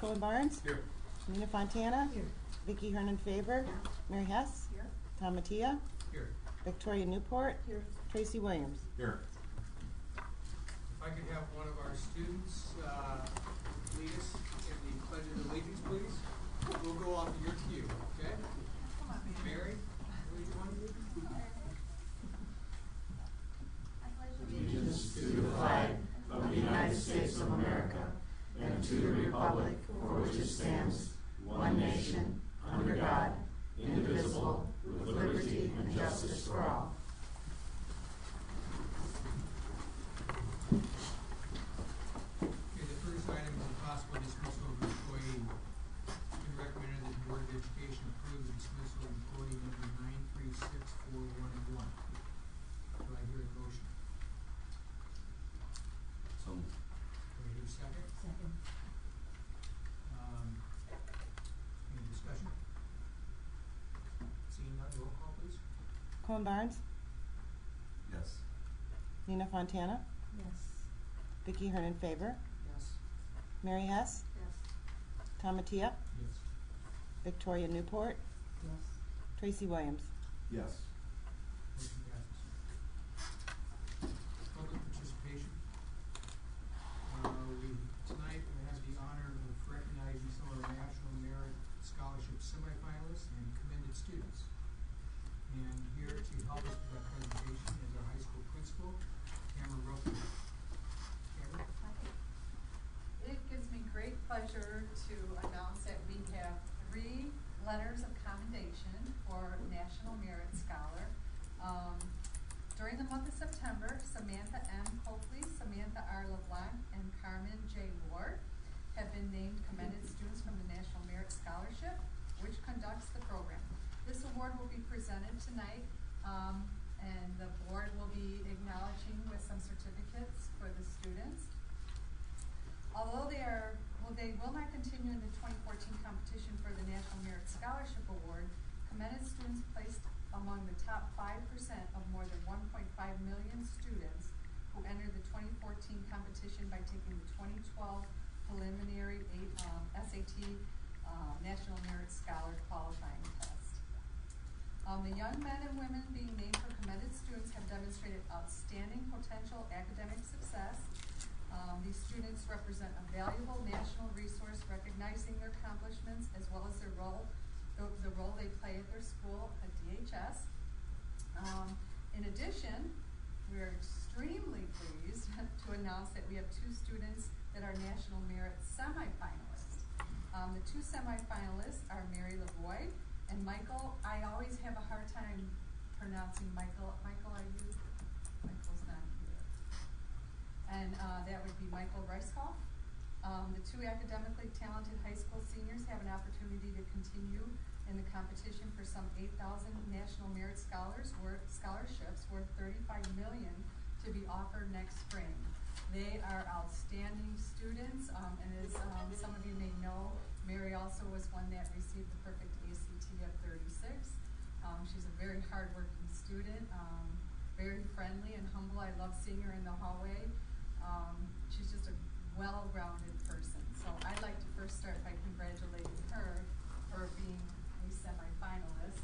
Colin Barnes. Here. Nina Fontana. Here. Vicky Hernan-Faber. Mary Hess. Here. Tom Mattia. Here. Victoria Newport. Here. Tracy Williams. Here. If I could have one of our students lead us in the Pledge of Allegiance, please. We'll go off your cue, okay? Mary, lead one. Allegiance to the flag of the United States of America and to the republic for which it stands, one nation, under God, indivisible, with liberty and justice for all. Okay, the first item is a possible dismissal of employee. It's been recommended that the Board of Education approve the dismissal of employee number 936411. Do I hear a motion? So Do I hear a second? Second. Any discussion? Seeing none, roll call, please. Colin Barnes. yes. Nina Fontana. Yes. Vicky Hernan-Faber. Yes. Mary Hess. Yes. Tom Mattia. Yes. Victoria Newport. Yes. Tracy Williams. Yes. Motion passes. Public participation. We tonight have the honor of recognizing some of our National Merit Scholarship semifinalists and commended students. And here to help us with that presentation is our high school principal, Cameron Ruffin. Cameron? It gives me great pleasure to announce that we have 3 letters of commendation for National Merit Scholar. During the month of September, Samantha M. Copley, Samantha R. LeBlanc, and Carmen J. Ward have been named commended students from the National Merit Scholarship, which conducts the program. This award will be presented tonight, and the board will be acknowledging with some certificates for the students. Although they will not continue in the 2014 competition for the National Merit Scholarship Award, commended students placed among the top 5% of more than 1.5 million students who entered the 2014 competition by taking the 2012 preliminary SAT National Merit Scholar qualifying test. The young men and women being named for commended students have demonstrated outstanding potential academic success. These students represent a valuable national resource recognizing their accomplishments as well as their role, the role they play at their school at DHS. In addition, we are extremely pleased to announce that we have 2 students that are National Merit semifinalists. The 2 semifinalists are Mary LeBoy and Michael. I always have a hard time pronouncing Michael. Michael, are you? Michael's not here. And that would be Michael Reishoff. The 2 academically talented high school seniors have an opportunity to continue in the competition for some 8,000 National Merit scholarships worth $35 million to be offered next spring. They are outstanding students, and as some of you may know, Mary also was one that received the perfect ACT at 36. She's a very hardworking student, very friendly and humble. I love seeing her in the hallway. She's just a well-rounded person. So I'd like to first start by congratulating her for being a semifinalist.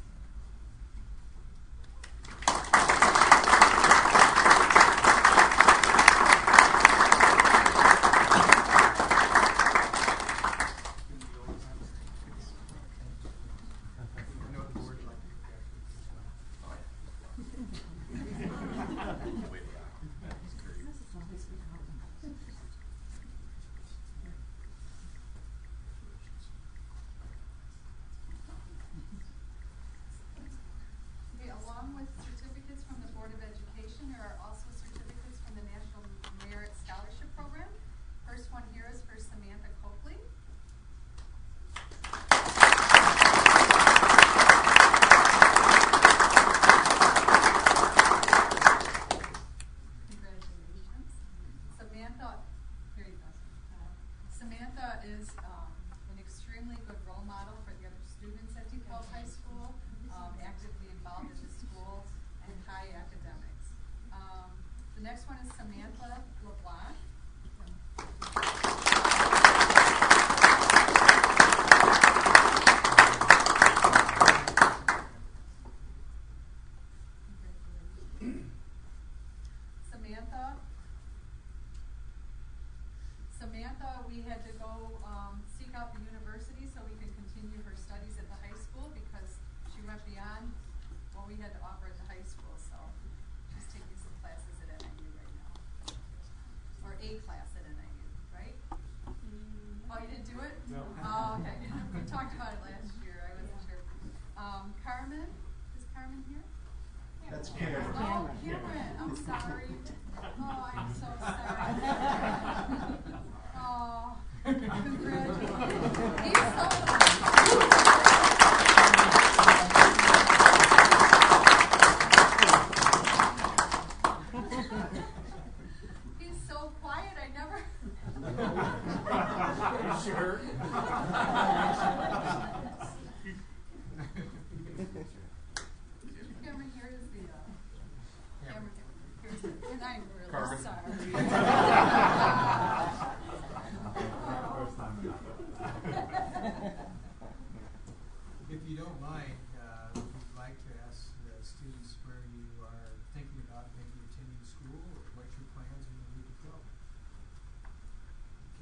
Along with certificates from the Board of Education, there are also certificates from the National Merit Scholarship Program. First one here is for Samantha Copley. Congratulations. Samantha, here you go. Samantha is an extremely good role model for the other students at DeKalb High School, actively involved in the school and high academics. The next one is Samantha LeBlanc. had to go seek out the university so we could continue her studies at the high school because she went beyond what we had to offer at the high school. So she's taking some classes at NIU right now, or a class at NIU, right? Oh, you didn't do it? No. Oh, okay. We talked about it last year. I wasn't sure. Carmen, is Carmen here? That's Cameron. Oh, Cameron, I'm sorry. Oh, I'm so sorry. Oh, congratulations. He's so quiet, I never. Sure. Cameron, here is the, Cameron, here's the, and I'm really Carmen. sorry. If you don't mind, we'd like to ask the students where you are thinking about maybe attending school, or what your plans are when you go.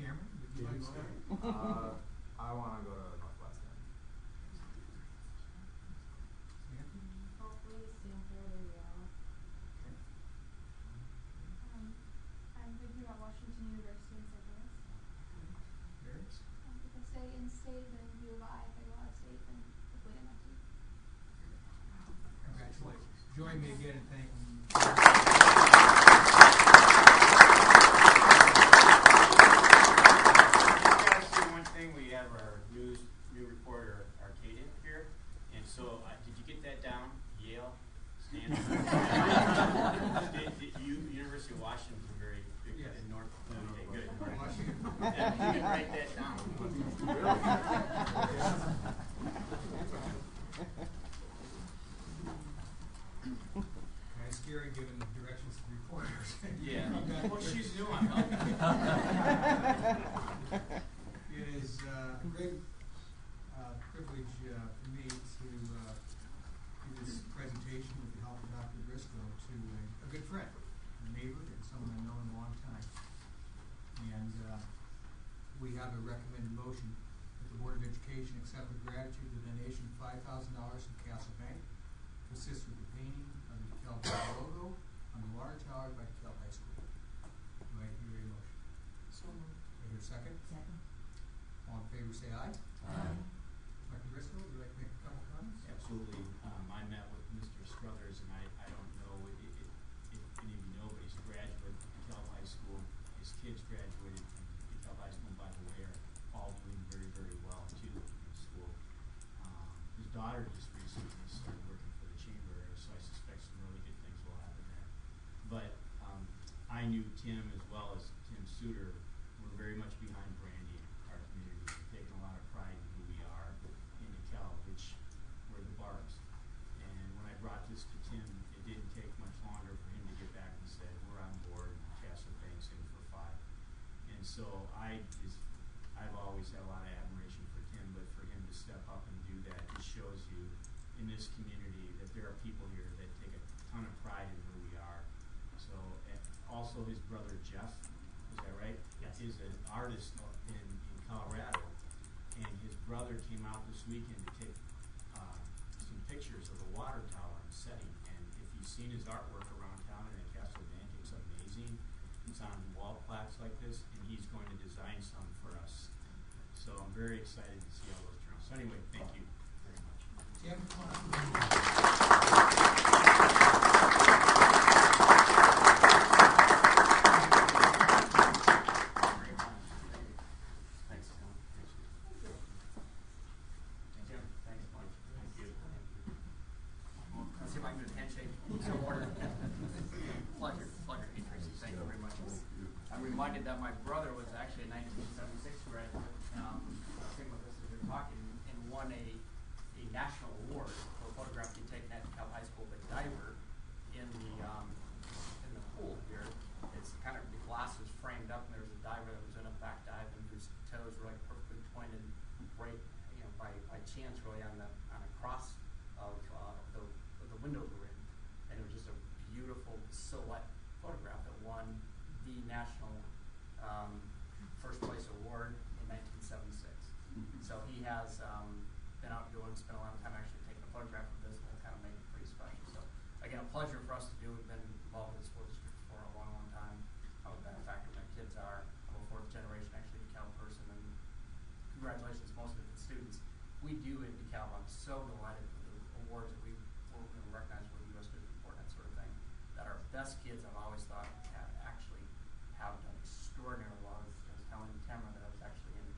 Cameron, would you like to start? I want to go to Northwestern. Samantha? Hopefully Stanford or Yale. Okay. I'm thinking about Washington University in St. Louis. Barrett? If I stay in state, then U of I. If I go out of state, then hopefully MIT. Congratulations. Join me again in thanking One thing, we have our new reporter Arcadia here, and so did you get that down? Yale, Stanford, University of Washington, very big Yes. in North. Okay, good. Washington. Yeah, you can write that down. Kind of scary given the directions of the reporters. Yeah. You got- Well, she's new. I'm helping. It is a great privilege for me to do this presentation with the help of Dr. Briscoe to a good friend, a neighbor, and someone I've known a long time. And we have a recommended motion that the Board of Education accept with gratitude the donation of $5,000 from Castle Bank to assist with the painting of the DeKalb logo on the water tower by DeKalb High School. Do I hear a motion? So moved. Do I hear a second? Second. All in favor, say aye. Aye. Dr. Briscoe, would you like to make a couple comments? Absolutely. I met with Mr. Struthers, and I don't know if any of you know, but he's a graduate of DeKalb High School. His kids graduated from DeKalb High School, by the way, are all doing very, very well, too, in school. His daughter just recently started working for the chamber, so I suspect some really good things will happen there. But I knew Tim as well as Tim Suter. We're very much behind Brandy, our community. We've taken a lot of pride in who we are in DeKalb, which we're the Barbs. And when I brought this to Tim, it didn't take much longer for him to get back and say, we're on board, Castle Bank's in for 5. And so I've always had a lot of admiration for Tim, but for him to step up and do that, it shows you in this community that there are people here that take a ton of pride in who we are. So, and also his brother Jeff, is that right? Yes. Is an artist in Colorado, and his brother came out this weekend to take some pictures of the water tower and setting. And if you've seen his artwork around town and at Castle Bank, it's amazing. It's on wall plaques like this, and he's going to design some for us. So I'm very excited to see how those turn out. So anyway, thank you very much. Tim, come on. Thanks, Tom. Tim, thanks much. Thank you. Let's see if I can do a handshake. So order. Pleasure, hey Tracy, thank you very much. I'm reminded that my brother was actually a 1976 graduate, came with us as we were talking, and won a national award for a photograph he taken at DeKalb High School, the diver in the pool here. It's kind of, the glass was framed up, and there was a diver that was in a back dive, and whose toes were like perfectly pointed right, by chance really on a cross of the window we were in. And it was just a beautiful silhouette photograph that won the national first place award photograph of this, and it'll kind of make it pretty special. So, again, a pleasure for us to do. We've been involved with the school district for a long, long time. I'm a benefactor. My kids are. I'm a fourth generation, actually, DeKalb person, and congratulations, most of the students. We do in DeKalb. I'm so delighted with the awards that we recognize with the U.S. District Report and that sort of thing. That our best kids, I've always thought, have done extraordinarily well. I was telling Tamara that I was actually in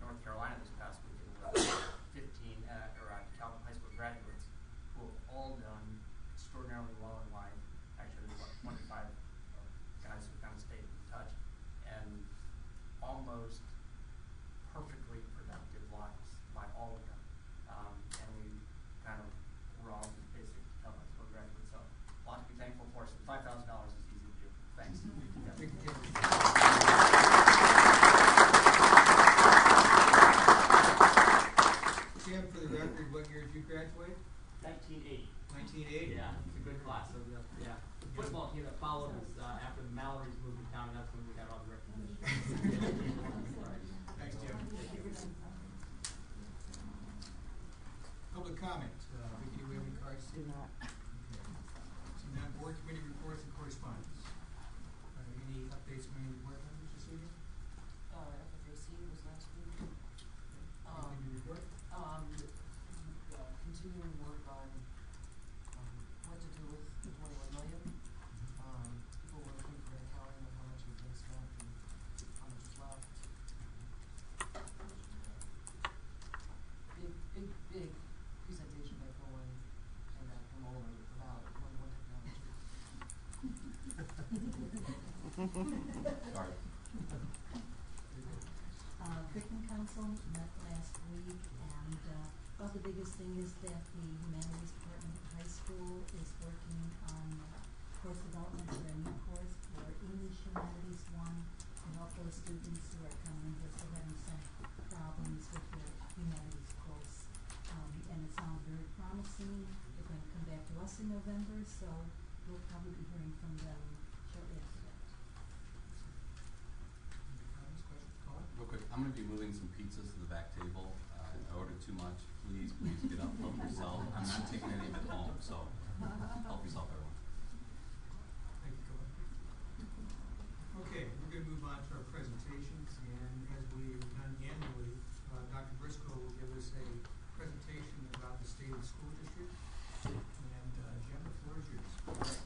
North Carolina this past weekend with 15 DeKalb high school graduates who have all done extraordinarily well in life. Actually, there's 25 guys who've kind of stayed in touch, and almost perfectly productive lives by all of them. And we kind of were all just basic DeKalb high school graduates, so a lot to be thankful for. So $5,000 is easy to do. Thanks. Thank you, Tim. Tim, for the record, what year did you graduate? 1980. 1980? Yeah, it's a good class. So the football team that followed us after the Mallory's moved to town, that's when we got all the recognition. Thanks, Tim. Public comment. Vicki, do we have any cards? Do not. Okay. Seeing none, board committee reports and correspondence. Any updates from any board members this evening? FFAC was last week. Anything to report? Continuing work on what to do with the 21 million. People were looking for an accounting of how much has been spent and how much is left. Big presentation by Cohen and come over about 1 technology. Sorry. Curriculum Council met last week, and about the biggest thing is that the Humanities Department at high school is working on course development for a new course for English Humanities 1 to help those students who are coming in here still having some problems with their humanities course. And it sounds very promising. They're going to come back to us in November, so we'll probably be hearing from them shortly after that. Comments, questions, Paul? Real quick, I'm going to be moving some pizzas to the back table. I ordered too much. Please get up, help yourself. I'm not taking any of it home, so help yourself, everyone. Thank you, Cohen. Okay, we're going to move on to our presentations, and as we've done annually, Dr. Briscoe will give us a presentation about the state of the school district. And Jim, the floor is yours.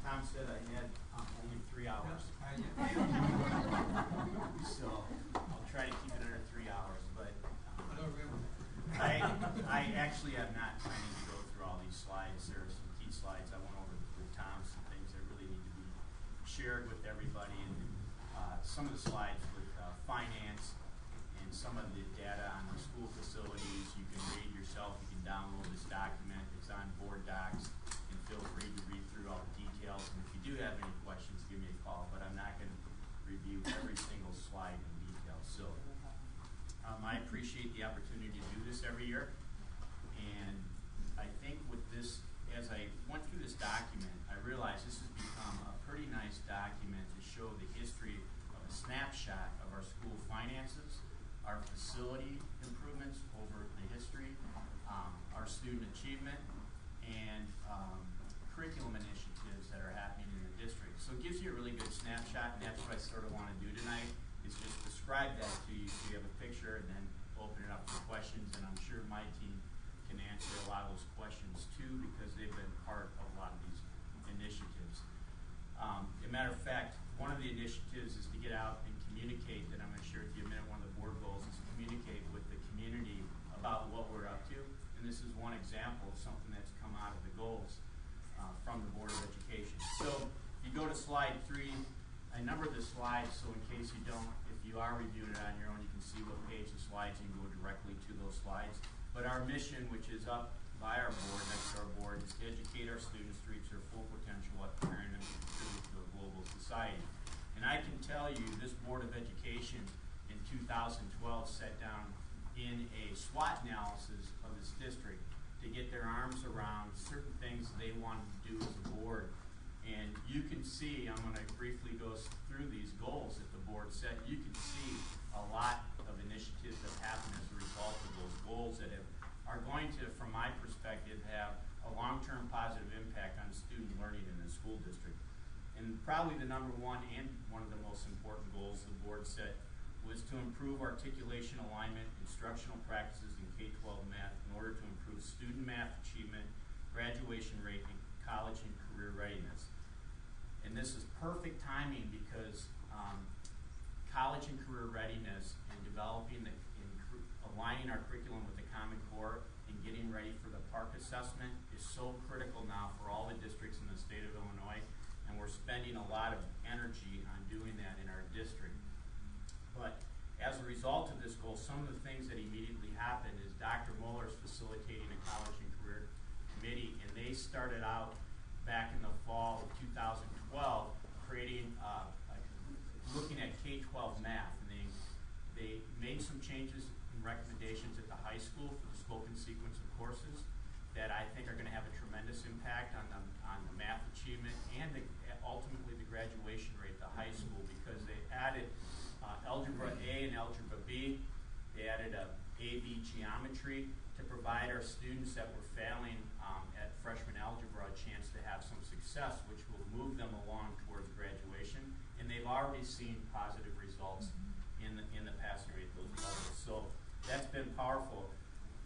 Tom said I had only 3 hours. So I'll try to keep it under 3 hours, but I actually am not planning to go through all these slides. There are some key slides I went over with Tom, some things that really need to be shared with everybody, and some of the slides with finance and some of the data on the school facilities you can read yourself. You can download this document. It's on board docs, and feel free to read through all the details. And if you do have any questions, give me a call, but I'm not going to review every single slide in detail. So I appreciate the opportunity to do this every year, and I think with this, as I went through this document, I realized this has become a pretty nice document to show the history of a snapshot of our school finances, our facility improvements over the history, our student achievement, and curriculum initiatives that are happening in the district. So it gives you a really good snapshot, and that's what I sort of want to do tonight, is just describe that to you so you have a picture, and then open it up for questions. And I'm sure my team can answer a lot of those questions too, because they've been part of a lot of these initiatives. As a matter of fact, one of the initiatives is to get out and communicate, that I'm going to share with you in a minute. One of the board goals is to communicate with the community about what we're up to, and this is one example of something that's come out of the goals from the Board of Education. So if you go to slide 3, I numbered the slides, so in case you don't, if you are reviewing it on your own, you can see what page the slides and go directly to those slides. But our mission, which is up by our board, next to our board, is to educate our students to reach their full potential while preparing them to contribute to a global society. And I can tell you, this Board of Education in 2012 sat down in a SWOT analysis of this district to get their arms around certain things they wanted to do as a board. And you can see, I'm going to briefly go through these goals that the board set. You can see a lot of initiatives that happen as a result of those goals that are going to, from my perspective, probably the number one and one of the most important goals the board set was to improve articulation, alignment, instructional practices in K-12 math in order to improve student math achievement, graduation rate, and college and career readiness. And this is perfect timing because college and career readiness and developing aligning our curriculum with the Common Core and getting ready for the PARCC assessment is so critical now for all the districts in the state of Illinois, and we're spending a lot of energy on doing that in our district. But as a result of this goal, some of the things that immediately happened is Dr. Mueller is facilitating a college and career committee, and they started out back in the fall of 2012 creating, looking at K-12 math, and they made some changes and recommendations at the high school for the scope and sequence of courses that I think are going to have a tremendous impact on the math achievement and ultimately the graduation rate at the high school, because they added Algebra A and Algebra B. They added a A-B geometry to provide our students that were failing at freshman algebra a chance to have some success, which will move them along towards graduation. And they've already seen positive results in the passing rate at those levels. So that's been powerful.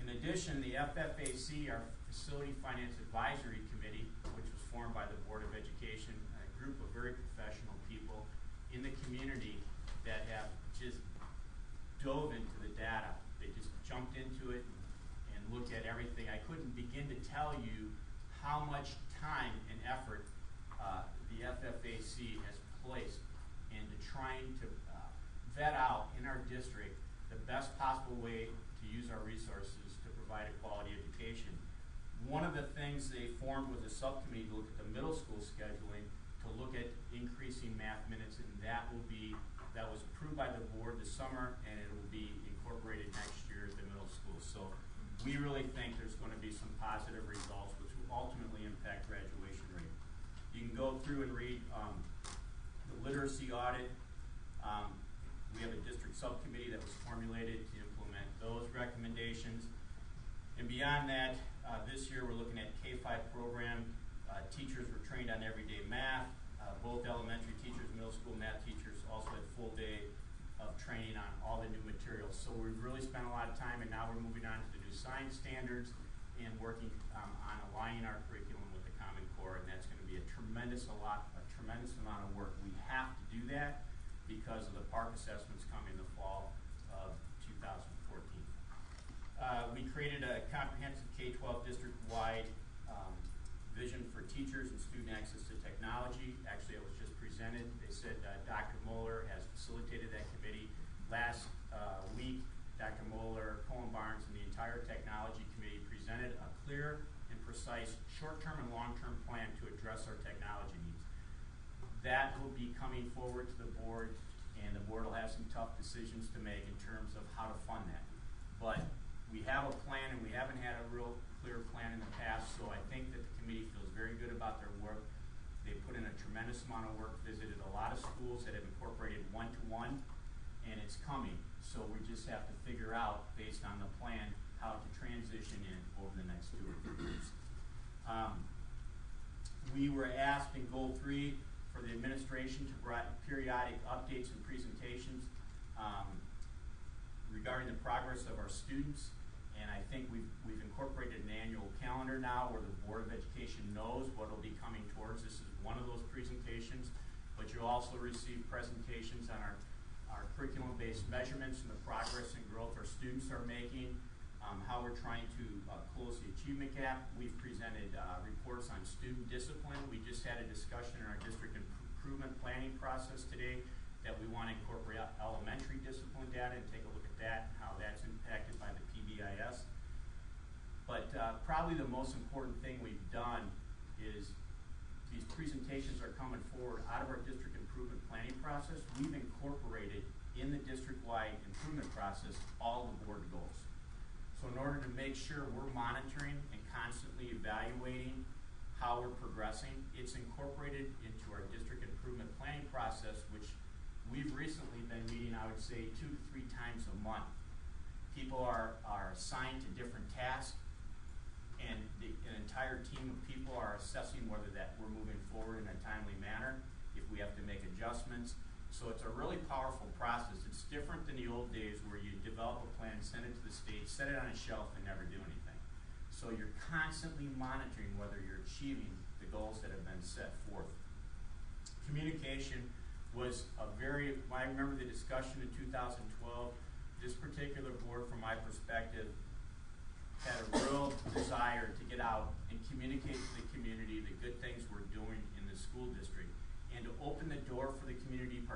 In addition, the FFAC, our Facility Finance Advisory Committee, which was formed by the Board of Education, a group of very professional people in the community that have just dove into the data. They just jumped into it and looked at everything. I couldn't begin to tell you how much time and effort the FFAC has placed into trying to vet out in our district the best possible way to use our resources to provide a quality education. One of the things they formed was a subcommittee to look at the middle school scheduling, to look at increasing math minutes, and that was approved by the board this summer, and it will be incorporated next year at the middle school. So we really think there's going to be some positive results which will ultimately impact graduation rate. You can go through and read the literacy audit. We have a district subcommittee that was formulated to implement those recommendations. And beyond that, this year we're looking at K-5 program. Teachers were trained on everyday math. Both elementary teachers, middle school math teachers also had full day of training on all the new materials. So we've really spent a lot of time, and now we're moving on to the new science standards and working on aligning our curriculum with the Common Core, and that's going to be a tremendous amount of work. We have to do that because of the PARCC assessments coming in the fall of 2014. We created a comprehensive K-12 district-wide vision for teachers and student access to technology. Actually, it was just presented. They said Dr. Mueller has facilitated that committee. Last week, Dr. Mueller, Colin Barnes, and the entire technology committee presented a clear and precise short-term and long-term plan to address our technology needs. That will be coming forward to the board, and the board will have some tough decisions to make in terms of how to fund that. But we have a plan, and we haven't had a real clear plan in the past, so I think that the committee feels very good about their work. They put in a tremendous amount of work, visited a lot of schools that have incorporated one-to-one, and it's coming. So we just have to figure out, based on the plan, how to transition in over the next 2 or 3 years. We were asked in Goal 3 for the administration to provide periodic updates and presentations regarding the progress of our students. And I think we've incorporated an annual calendar now where the Board of Education knows what will be coming towards. This is one of those presentations, but you'll also receive presentations on our curriculum-based measurements and the progress and growth our students are making, how we're trying to close the achievement gap. We've presented reports on student discipline. We just had a discussion in our district improvement planning process today that we want to incorporate elementary discipline data and take a look at that and how that's impacted by the PBIS. But probably the most important thing we've done is these presentations are coming forward out of our district improvement planning process. We've incorporated in the district-wide improvement process all the board goals. So in order to make sure we're monitoring and constantly evaluating how we're progressing, it's incorporated into our district improvement planning process, which we've recently been meeting, I would say, 2 to 3 times a month. People are assigned to different tasks, and an entire team of people are assessing whether that we're moving forward in a timely manner. If we have to make adjustments. So it's a really powerful process. It's different than the old days where you develop a plan, send it to the state, set it on a shelf, and never do anything. So you're constantly monitoring whether you're achieving the goals that have been set forth. Communication was a very, I remember the discussion in 2012. This particular board, from my perspective, had a real desire to get out and communicate to the community the good things we're doing in the school district, and to open the door for the community to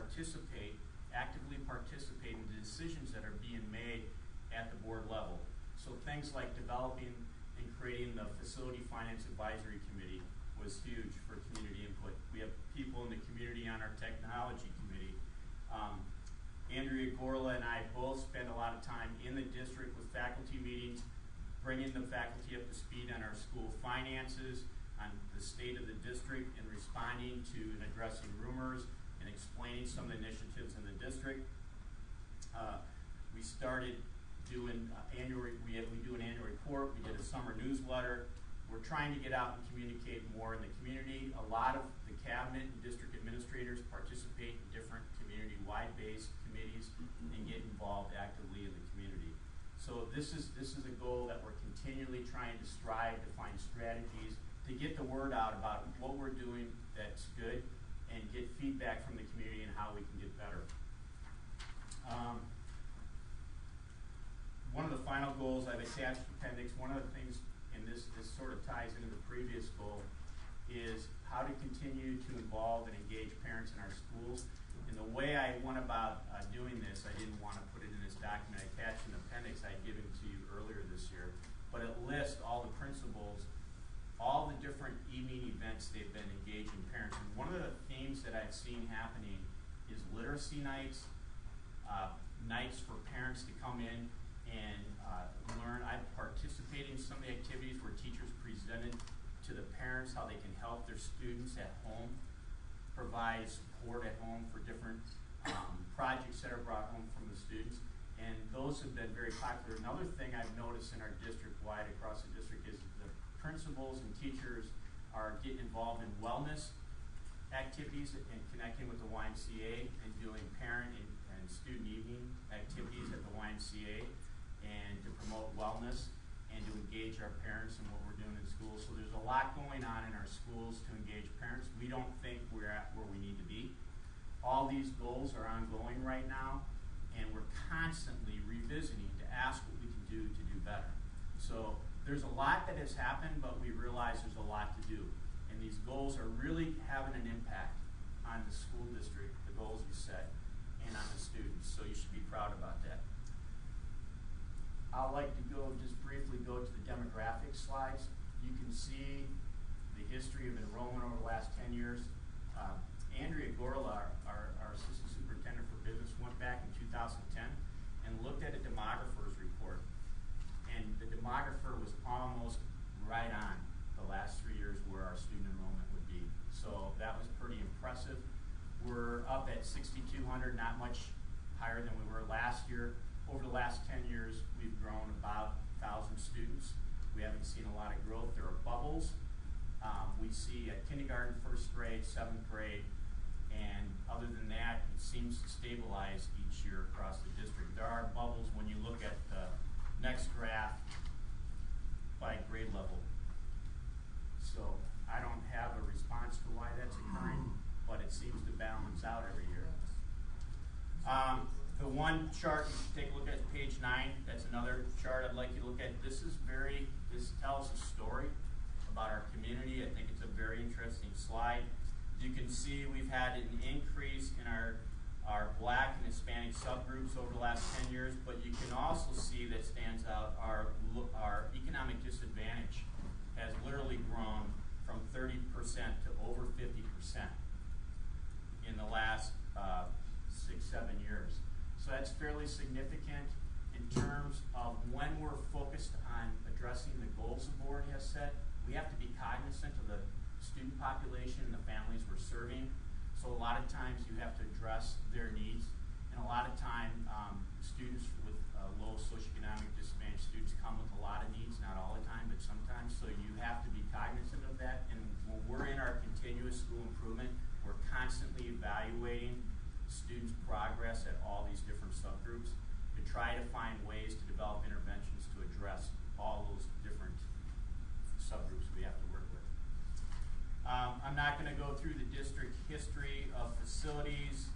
actively participate in the decisions that are being made at the board level. So things like developing and creating the Facility Finance Advisory Committee was huge for community input. We have people in the community on our technology committee. Andrea Gorla and I both spend a lot of time in the district with faculty meetings, bringing the faculty up to speed on our school finances, on the state of the district, and responding to and addressing rumors and explaining some of the initiatives in the district. We started doing we do an annual report. We did a summer newsletter. We're trying to get out and communicate more in the community. A lot of the cabinet and district administrators participate in different community-wide based committees and get involved actively in the community. So this is a goal that we're continually trying to strive to find strategies to get the word out about what we're doing that's good, and get feedback from the community and how we can get better. One of the final goals I've attached to appendix, one of the things, and this sort of ties into the previous goal, is how to continue to involve and engage parents in our schools. And the way I went about doing this, I didn't want to put it in this document. I attached an appendix I had given to you earlier this year, but it lists all the principals, all the different evening events they've been engaging parents. And one of the themes that I've seen happening is literacy nights, nights for parents to come in and learn. I've participated in some of the activities where teachers presented to the parents how they can help their students at home, provide support at home for different projects that are brought home from the students. And those have been very popular. Another thing I've noticed in our district-wide, across the district, is the principals and teachers are getting involved in wellness activities and connecting with the YMCA and doing parent and student evening activities at the YMCA, and to promote wellness and to engage our parents in what we're doing in schools. So there's a lot going on in our schools to engage parents. We don't think we're at where we need to be. All these goals are ongoing right now, and we're constantly revisiting to ask what we can do to do better. So there's a lot that has happened, but we realize there's a lot to do. And these goals are really having an impact on the school district, the goals we set, and on the students. So you should be proud about that. I'd like to just briefly go to the demographic slides. You can see the history of enrollment over the last 10 years. Andrea Gorla, our assistant superintendent for business, went back in 2010 and looked at a demographer's report. And the demographer was almost right on the last 3 years where our student enrollment would be. So that was pretty impressive. We're up at 6,200, not much higher than we were last year. Over the last 10 years, we've grown about 1,000 students. We haven't seen a lot of growth. There are bubbles. We see at kindergarten, first grade, 7th grade, and other than that, it seems to stabilize each year across the district. There are bubbles when you look at the next graph by grade level. So I don't have a response to why that's occurring, but it seems to balance out every year. The one chart, you can take a look at page 9. That's another chart I'd like you to look at. This tells a story about our community. I think it's a very interesting slide. You can see we've had an increase in our Black and Hispanic subgroups over the last 10 years, but you can also see that stands out our economic disadvantage has literally grown from 30% to over 50% in the last 6-7 years. So that's fairly significant in terms of when we're focused on addressing the goals the board has set. We have to be cognizant of the student population and the families we're serving. So a lot of times you have to address their needs, and a lot of time students with low socioeconomic disadvantaged students come with a lot of needs, not all the time, but sometimes. So you have to be cognizant of that. And when we're in our continuous school improvement, we're constantly find ways to develop interventions to address all those different subgroups we have to work with. I'm not going to go through the district history of facilities,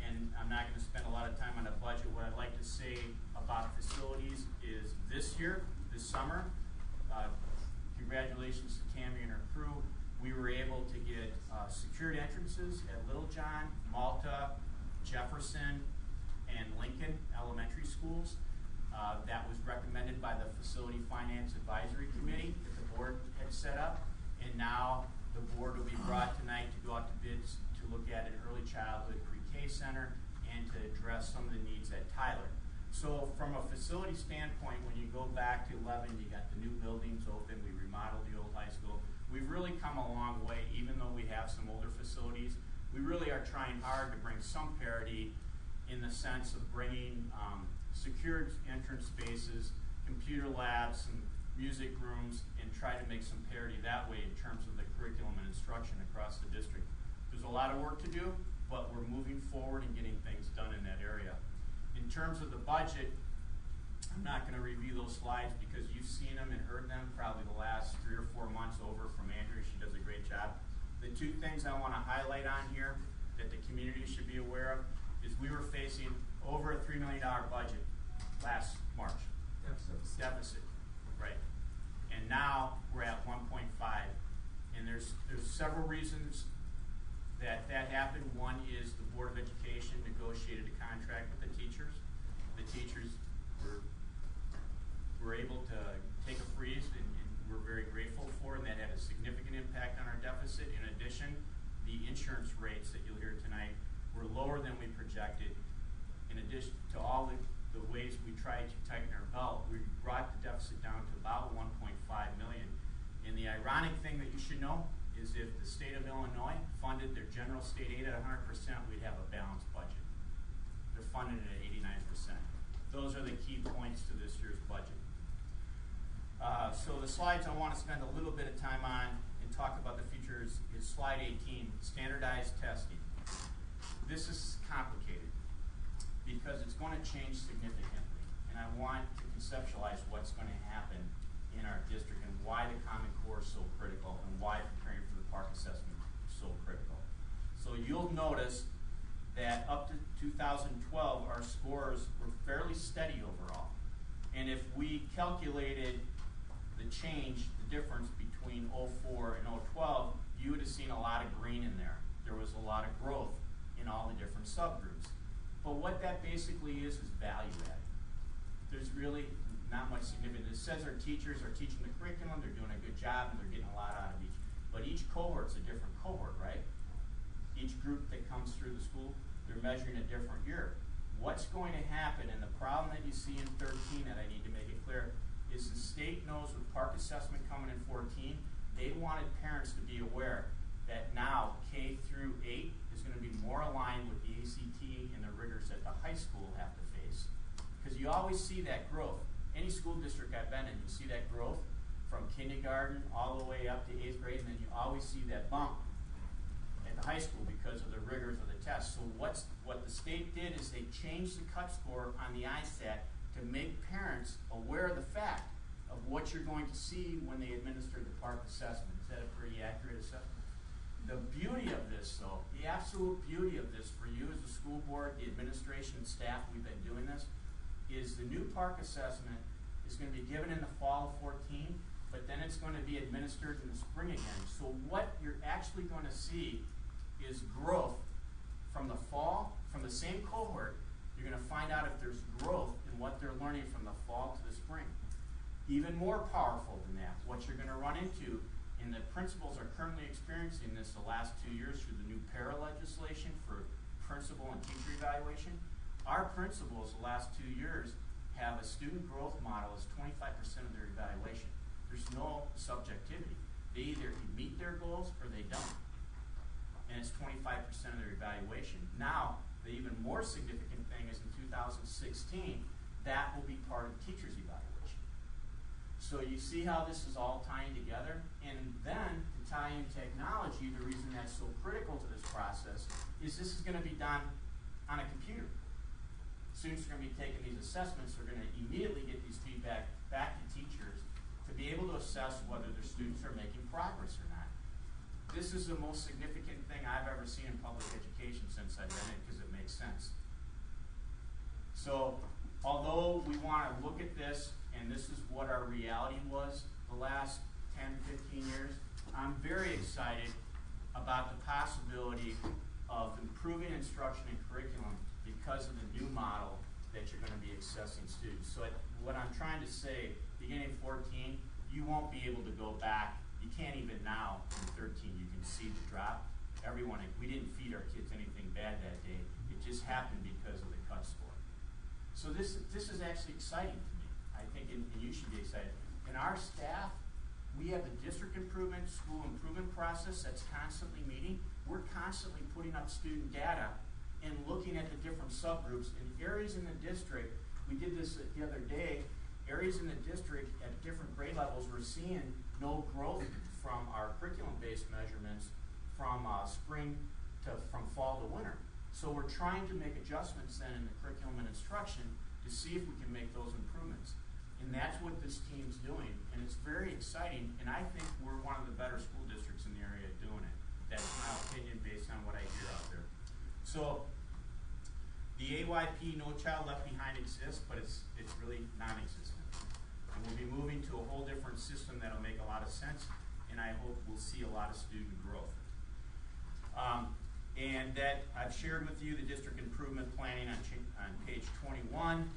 and I'm not going to spend a lot of time on a budget. What I'd like to say about facilities is this year, this summer, congratulations to Tammy and her crew. We were able to get secured entrances at Little John, Malta, Jefferson, and Lincoln elementary schools. That was recommended by the Facility Finance Advisory Committee that the board had set up. And now the board will be brought tonight to go out to bids to look at an early childhood pre-K center and to address some of the needs at Tyler. So from a facility standpoint, when you go back to 11, you got the new buildings open, we remodeled the old high school. We've really come a long way, even though we have some older facilities. We really are trying hard to bring some parity in the sense of bringing secured entrance spaces, computer labs, some music rooms, and try to make some parity that way in terms of the curriculum and instruction across the district. There's a lot of work to do, but we're moving forward and getting things done in that area. In terms of the budget, I'm not going to review those slides because you've seen them and heard them probably the last 3 or 4 months over from Andrea. She does a great job. The two things I want to highlight on here that the community should be aware of is we were facing over a $3 million budget last March. Deficit, right. And now we're at 1.5. And there's several reasons that happened. One is the Board of Education negotiated a contract with the teachers. The teachers were able to take a freeze, and we're very grateful for, and that had a significant impact on our deficit. In addition, the insurance rates that you'll hear tonight were lower than we projected. In addition to all the ways we tried to tighten our belt, we brought the deficit down to about 1.5 million. And the ironic thing that you should know is if the state of Illinois funded their general state aid at 100%, we'd have a balanced budget. They're funded at 89%. Those are the key points to this year's budget. So the slides I want to spend a little bit of time on and talk about the future is slide 18, standardized testing. This is complicated because it's going to change significantly, and I want to conceptualize what's going to happen in our district and why the Common Core is so critical and why preparing for the Park Assessment is so critical. So you'll notice that up to 2012, our scores were fairly steady overall. And if we calculated the change, the difference between 04 and 012, you would have seen a lot of green in there. There was a lot of growth in all the different subgroups. But what that basically is value added. There's really not much significance. It says our teachers are teaching the curriculum, they're doing a good job, and they're getting a lot out of each. But each cohort's a different cohort, right? Each group that comes through the school, they're measuring a different year. What's going to happen, and the problem that you see in 13 that I need to make it clear, is the state knows with Park Assessment coming in 14, they wanted parents to be aware that now K through 8 is going to be more aligned with the ACT and the rigors that the high school have to face. Because you always see that growth. Any school district I've been in, you see that growth from kindergarten all the way up to 8th grade, and then you always see that bump at the high school because of the rigors of the test. So what the state did is they changed the cut score on the ISAT to make parents aware of the fact of what you're going to see when they administer the Park Assessment. Is that a pretty accurate assessment? The beauty of this, though, the absolute beauty of this for you as the school board, the administration and staff, we've been doing this, is the new Park Assessment is going to be given in the fall of 14, but then it's going to be administered in the spring again. So what you're actually going to see is growth from the fall, from the same cohort. You're going to find out if there's growth in what they're learning from the fall to the spring. Even more powerful than that, what you're going to run into, and the principals are currently experiencing this the last 2 years through the new para legislation for principal and teacher evaluation. Our principals the last 2 years have a student growth model as 25% of their evaluation. There's no subjectivity. They either meet their goals or they don't. And it's 25% of their evaluation. Now, the even more significant thing is in 2016, that will be part of the teacher's evaluation. So you see how this is all tying together? And then, to tie in technology, the reason that's so critical to this process is this is going to be done on a computer. students are going to be taking these assessments, they're going to immediately get these feedback back to teachers to be able to assess whether their students are making progress or not. This is the most significant thing I've ever seen in public education since I've been in, because it makes sense. So, although we want to look at this, and this is what our reality was the last 10, 15 years, I'm very excited about the possibility of improving instruction and curriculum because of the new model that you're going to be assessing students. So what I'm trying to say, beginning 14, you won't be able to go back. You can't even now in 13, you can see the drop. We didn't feed our kids anything bad that day. It just happened because of the cut score. So this is actually exciting to me. I think, and you should be excited. And our staff, we have the district improvement, school improvement process that's constantly meeting. We're constantly putting up student data and looking at the different subgroups in areas in the district. We did this the other day. Areas in the district at different grade levels, we're seeing no growth from our curriculum-based measurements from from fall to winter. So we're trying to make adjustments then in the curriculum and instruction to see if we can make those improvements. And that's what this team's doing, and it's very exciting, and I think we're one of the better school districts in the area doing it. That's my opinion based on what I hear out there. So the AYP, No Child Left Behind, exists, but it's really non-existent. And we'll be moving to a whole different system that'll make a lot of sense, and I hope we'll see a lot of student growth. And that I've shared with you the district improvement planning on page 21.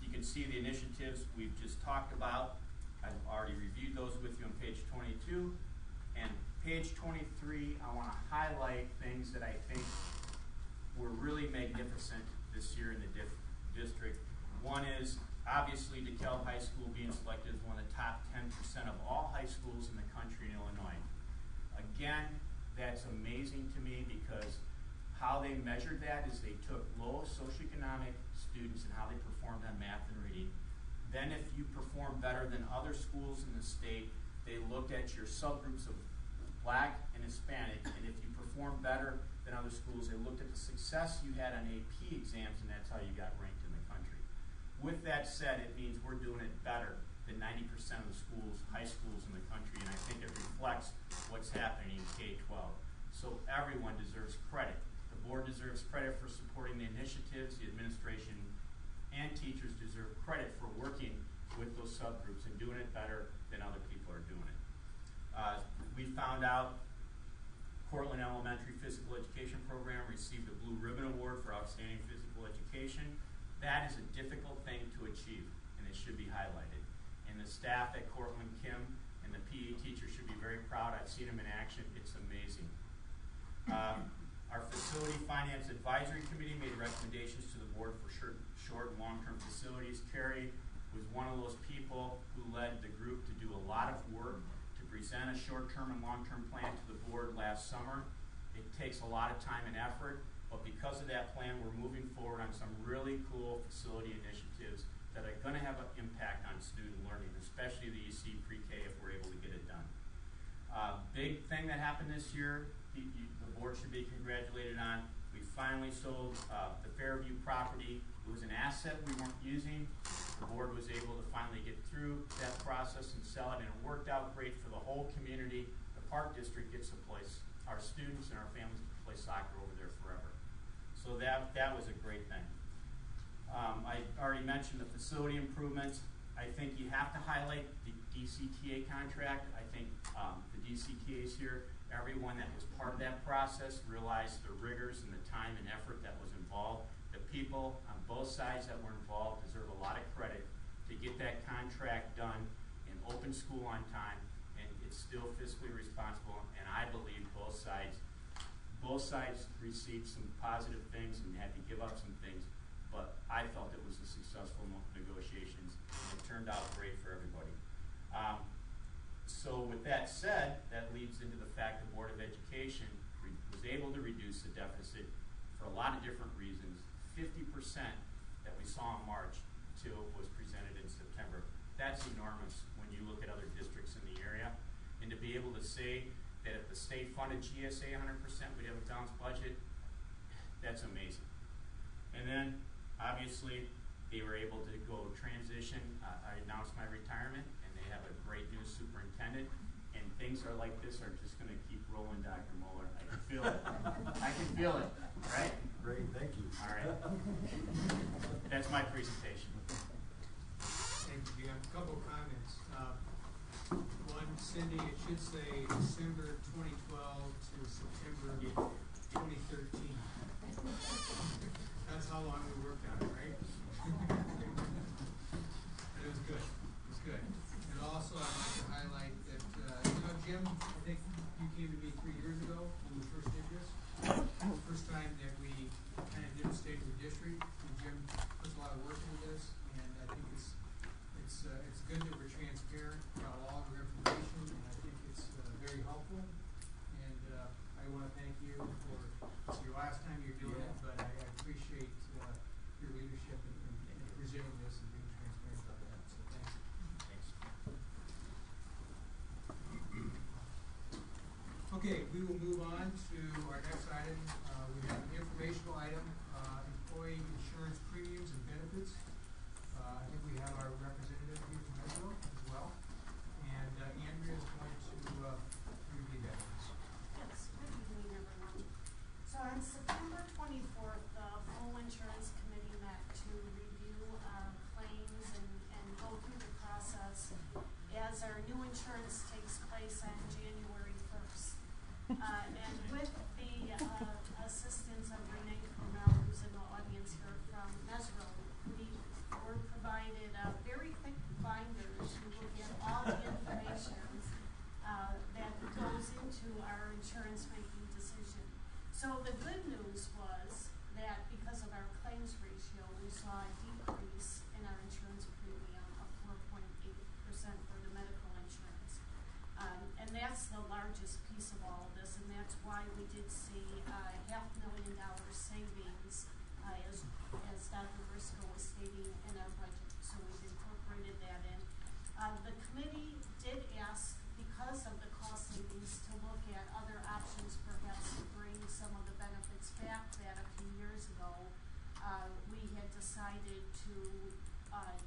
You can see the initiatives we've just talked about. I've already reviewed those with you on page 22. And page 23, I want to highlight things that I think were really magnificent this year in the district. One is obviously DeKalb High School being selected as one of the top 10% of all high schools in the country in Illinois. Again, that's amazing to me because how they measured that is they took low socioeconomic students and how they performed on math and reading. Then if you perform better than other schools in the state, they looked at your subgroups of Black and Hispanic, and if you performed better than other schools, they looked at the success you had on AP exams, and that's how you got ranked in the country. With that said, it means we're doing it better than 90% of the schools, high schools in the country, and I think it reflects what's happening in K-12. So everyone deserves credit. The board deserves credit for supporting the initiatives. The administration and teachers deserve credit for working with those subgroups and doing it better than other people are doing it. We found out Cortland Elementary Physical Education Program received a Blue Ribbon Award for Outstanding Physical Education. That is a difficult thing to achieve, and it should be highlighted. And the staff at Cortland, Kim, and the PE teacher should be very proud. I've seen them in action. It's amazing. Our Facility Finance Advisory Committee made recommendations to the board for short and long-term facilities. Carrie was one of those people who led the group to do a lot of work to present a short-term and long-term plan to the board last summer. It takes a lot of time and effort, but because of that plan, we're moving forward on some really cool facility initiatives that are going to have an impact on student learning, especially the EC pre-K if we're able to get it done. Big thing that happened this year, the board should be congratulated on. We finally sold the Fairview property. It was an asset we weren't using. The board was able to finally get through that process and sell it, and it worked out great for the whole community. The Park District gets to place, our students and our families get to play soccer over there forever. So that was a great thing. I already mentioned the facility improvements. I think you have to highlight the DCTA contract. I think the DCTAs here, everyone that was part of that process realized the rigors and the time and effort that was involved. The people on both sides that were involved deserve a lot of credit to get that contract done and open school on time, and it's still fiscally responsible, and I believe both sides received some positive things and had to give up some things, but I felt it was a successful negotiations, and it turned out great for everybody. So with that said, that leads into the fact the Board of Education was able to reduce the deficit for a lot of different reasons. 50% that we saw in March to was presented in September. That's enormous when you look at other districts in the area. And to be able to say that if the state funded GSA 100%, we'd have a balanced budget, that's amazing. And then Obviously, they were able to go transition. I announced my retirement, and they have a great new superintendent. And things are like this are just going to keep rolling, Dr. Moeller. I can feel it. I can feel it. Right? Great, thank you. All right. That's my presentation. And we have a couple comments. One, Cindy, it should say December 2012 to September 2013. That's how long we worked on it, right? But it was good. It was good. And also, I'd like to highlight that, Jim, I think you came to me 3 years ago when we first did this. First time that we kind of did a state of the district, and Jim puts a lot of work into this, and I think it's good that we're transparent about all of our information, and I think it's very helpful. And I want to thank you for, it's your last time you're doing it, but I appreciate your leadership in presenting this and being transparent about that. So thank you. Thanks. Okay, we will move on to our next item. We have an informational item, employee insurance premiums and benefits. I think we have our representative here from Metro as well. And Andrea is going to review that. Yes, good evening, everyone. So on September 24th, the full insurance committee met to review claims and go through the process as our new insurance takes place on January 1st. And with the assistance of Renee Cornell, who's in the audience here from Mesro, we were provided very thick binders to look at all the information that goes into our insurance making decision. So the good news was that because of our claims ratio, we saw a decrease in our insurance premium of 4.8% for the medical insurance. And that's the largest piece of all of this, and that's why we did see $500,000 savings, as Dr. Briscoe was stating in our budget. So we've incorporated that in. The committee did ask, because of the cost savings, to look at other options, perhaps to bring some of the benefits back that a few years ago we had decided to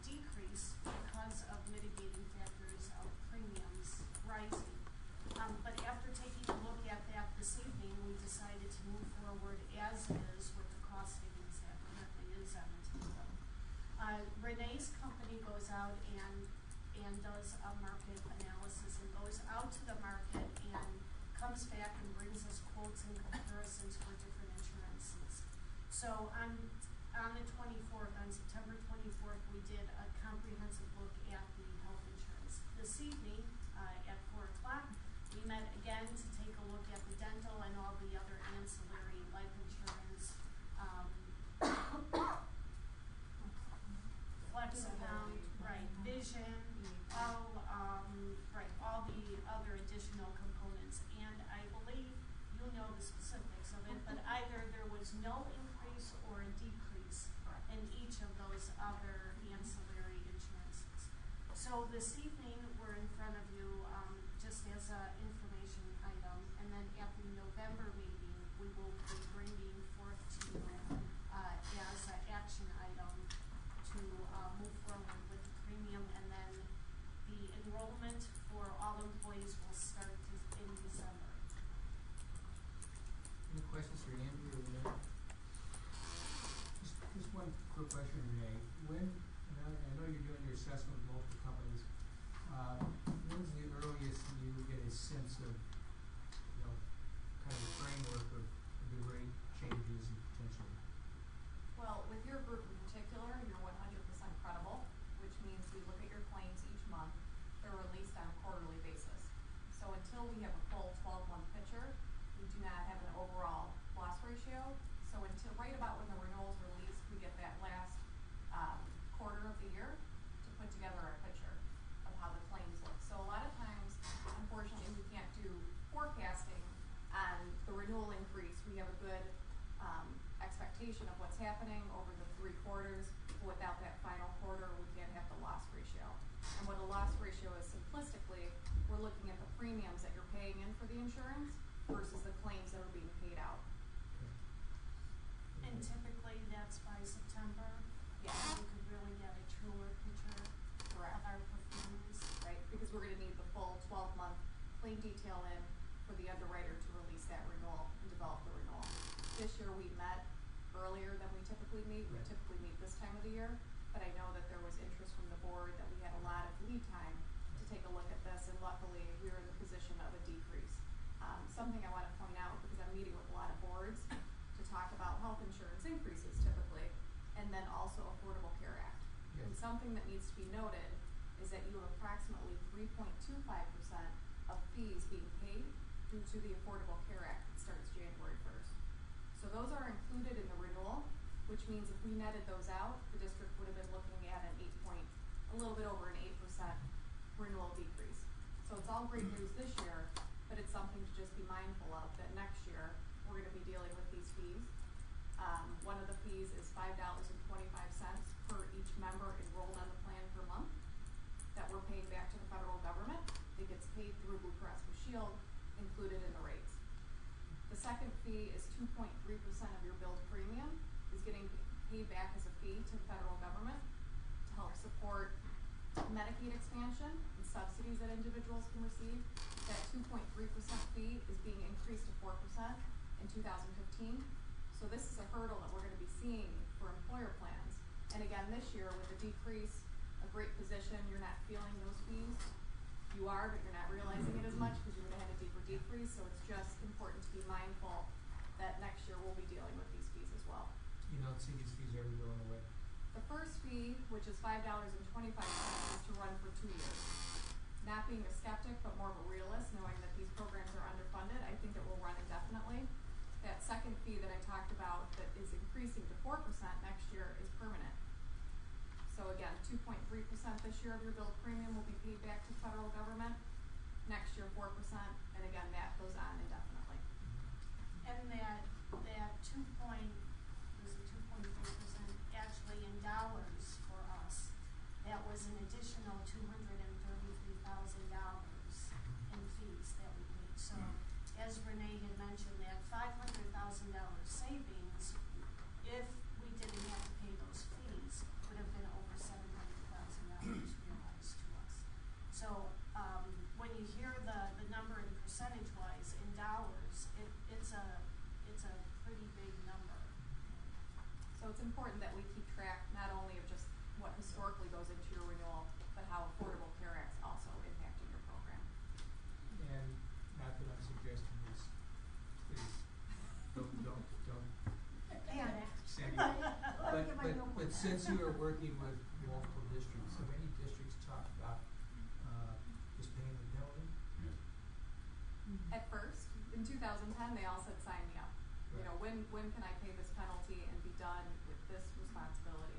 decrease because of mitigating factors of premiums rising. But after taking a look at that this evening, we decided to move forward as is with the cost savings that currently is on the table. Renee's company goes out and does a market analysis and goes out to the market and comes back and brings us quotes and comparisons for different insurances. So on the 24th, on September 24th, we did a comprehensive look at the health insurance. This evening, at 4 o'clock, we met again to take a look at the dental and all the other ancillary life insurance, flex account, right, vision, all the other additional components. And I believe you know the specifics of it, but either there was no increase or a decrease in each of those other ancillary insurances. So this evening, we're in front of you just as an information item, and then at the November meeting, we will be bringing forth to you as an action item to move forward with the premium, and then the enrollment for all employees will start in December. Any questions for Andrea or Renee? Just one quick question, Renee. When, and I know you're doing your assessment with multiple companies, when's the earliest you get a sense of, kind of the framework of the rate changes and potential? Well, with your group in particular, you're 100% credible, which means we look at your claims each month. They're released on a quarterly basis. So until we have a full 12-month picture, we do not have an overall loss ratio. So until right about when the renewal is released, we get that last quarter of the year to put together a picture of how the claims look. So a lot of times, unfortunately, we can't do forecasting on the renewal increase. We have a good expectation of what's happening over the 3 quarters. Without that final quarter, we can't have the loss ratio. And what a loss ratio is simplistically, we're looking at the premiums that you're paying in for the insurance versus the claims that are being paid out. And typically that reports by September. Yeah. So we could really get a truer picture Correct. of our performance. Right, because we're gonna need the full 12-month claim detail in for the underwriter to release that renewal and develop the renewal. This year we met earlier than we typically meet. We Right. typically meet this time of the year, but I know that there was interest from the board that we had a lot of lead time to take a look at this, and luckily we were in the position of a decrease. Something I wanna point out, because I'm meeting with a lot of boards to talk about health insurance increases typically, and then also Affordable Care Act. And Yes. something that needs to be noted is that you have approximately 3.25% of fees being paid due to the Affordable Care Act that starts January 1st. So those are included in the renewal, which means if we netted those out, the district would have been looking at a little bit over an 8% renewal decrease. So it's all great news this year, but it's something to just be mindful of that next year we're gonna be dealing with these fees. One of the fees is $5.25 per each member enrolled on the plan per month that we're paying back to the federal government. It gets paid through Blue Cross Blue Shield, included in the rates. The second fee is 2.3% of your billed premium is getting paid back as a fee to the federal government to help support Medicaid expansion and subsidies that individuals can receive. That 2.3% fee is being increased to 4% in 2015. So this is a hurdle that we're gonna be seeing for employer plans. And again, this year with the decrease, a great position, you're not feeling those fees. You are, but you're not realizing it as much because you would have had a deeper decrease, so it's just important to be mindful that next year we'll be dealing with these fees as well. You don't see these fees ever going away. The first fee, which is $5.25, is to run for 2 years. Not being a skeptic, but more of a realist, knowing that these programs are underfunded, I think it will run indefinitely. That second fee that I talked about that is increasing to 4% next year is permanent. So again, 2.3% this year of your billed premium will be paid back to the federal government. Next year, 4%, and again, that goes on indefinitely. And that 2.3% actually in dollars for us, that was an additional $233,000 in fees that we paid. So as Renee had mentioned, that $500,000 savings, if we didn't have to pay those fees, would have been over $700,000 realized to us. So when you hear the number in percentage-wise in dollars, it's a pretty big number. So it's important that we keep track not only of just what historically goes into your renewal, but how Affordable Care Act's also impacting your program. And not that I'm suggesting this, please, don't. Sandy. But since you are working with multiple districts, have any districts talked about, just paying the penalty? At first, in 2010, they all said, sign me up. You know, when can I pay this penalty and be done with this responsibility?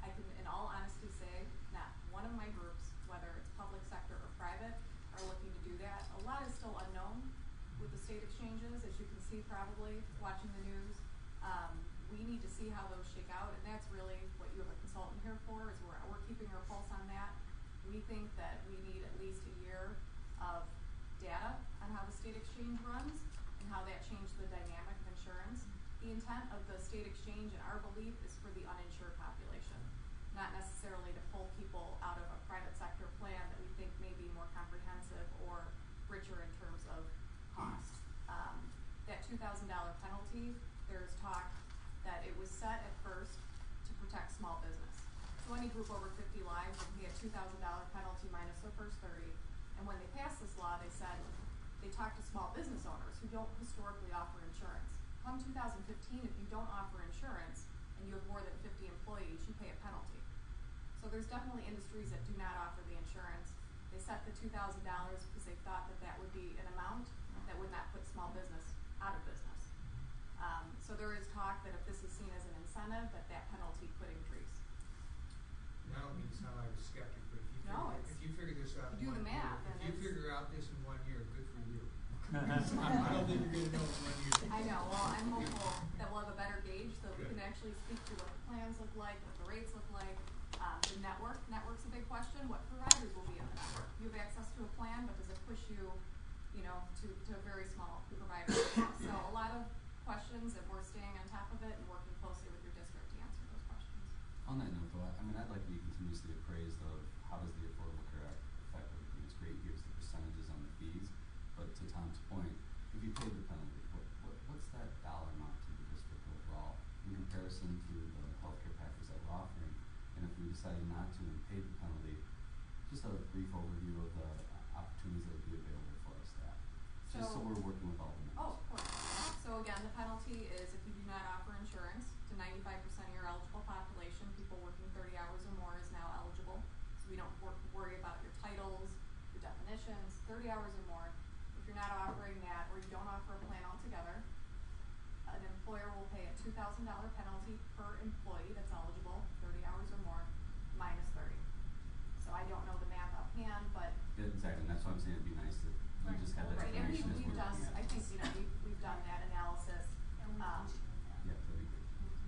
I can, in all honesty, say not one of my groups, whether it's public sector or private, are looking to do that. A lot is still unknown with the state exchanges, as you can see probably watching the news. We need to see how those shake out, and that's really what you have a consultant here for, is we're keeping our pulse on that. We think that we need at least a year of data on how the state exchange runs and how that changed the dynamic of insurance. The intent of the state exchange, in our belief, is for the uninsured population, not necessarily to pull people out of a private sector plan that we think may be more comprehensive or richer in terms of cost. That $2,000 penalty, there's talk that it was set at first to protect small business. So any group over 50 lives would pay a $2,000 penalty minus their first 30. And when they passed this law, they said, they talked to small business owners who don't historically offer insurance. Come 2015, if you don't offer insurance and you have more than 50 employees, you pay a penalty. So there's definitely industries that do not offer the insurance. They set the $2,000 because they thought that that would be an amount that would not put small business out of business. So there is talk that if this is seen as an incentive, that penalty could increase. And I don't mean to sound like a skeptic, but if you figure this out you do in the 1 math, year, and if you it's- figure out this in 1 year, good for you. I don't think you're gonna know in 1 year. I know, well, I'm hopeful that we'll have a better gauge so that we can actually speak to what the plans look like, what the rates look like. The network's a big question. What providers will be in the network? You have access to a plan, but does it push you, to a very small provider? So a lot of questions, and we're staying on top of it and working closely with your district to answer On that note, though, I mean, I'd like to be continuously appraised of how does the Affordable Care Act affect everything. It's great, here's the percentages on the fees, but to Tom's point, if you pay the penalty, what's that dollar amount to the district overall in comparison to the healthcare package that we're offering? And if we decided not to and paid the penalty, just a brief overview of the opportunities that would be available for our staff, just so we're working with all the members. Oh, of course. So again, the penalty is if you do not offer insurance to 95% of your eligible population, people working 30 hours or more is now eligible. So we don't worry about your titles, your definitions, 30 hours or more. If you're not offering that or you don't offer a plan altogether, an employer will pay a $2,000 penalty per employee that's eligible, 30 hours or more, minus 30. So I don't know the math offhand, but Yeah, exactly, and that's why I'm saying it'd be nice that we just had that right, and information as we've we're done, looking at I think, this. you know, we've done that analysis. And we can share that. Yeah, that'd be great.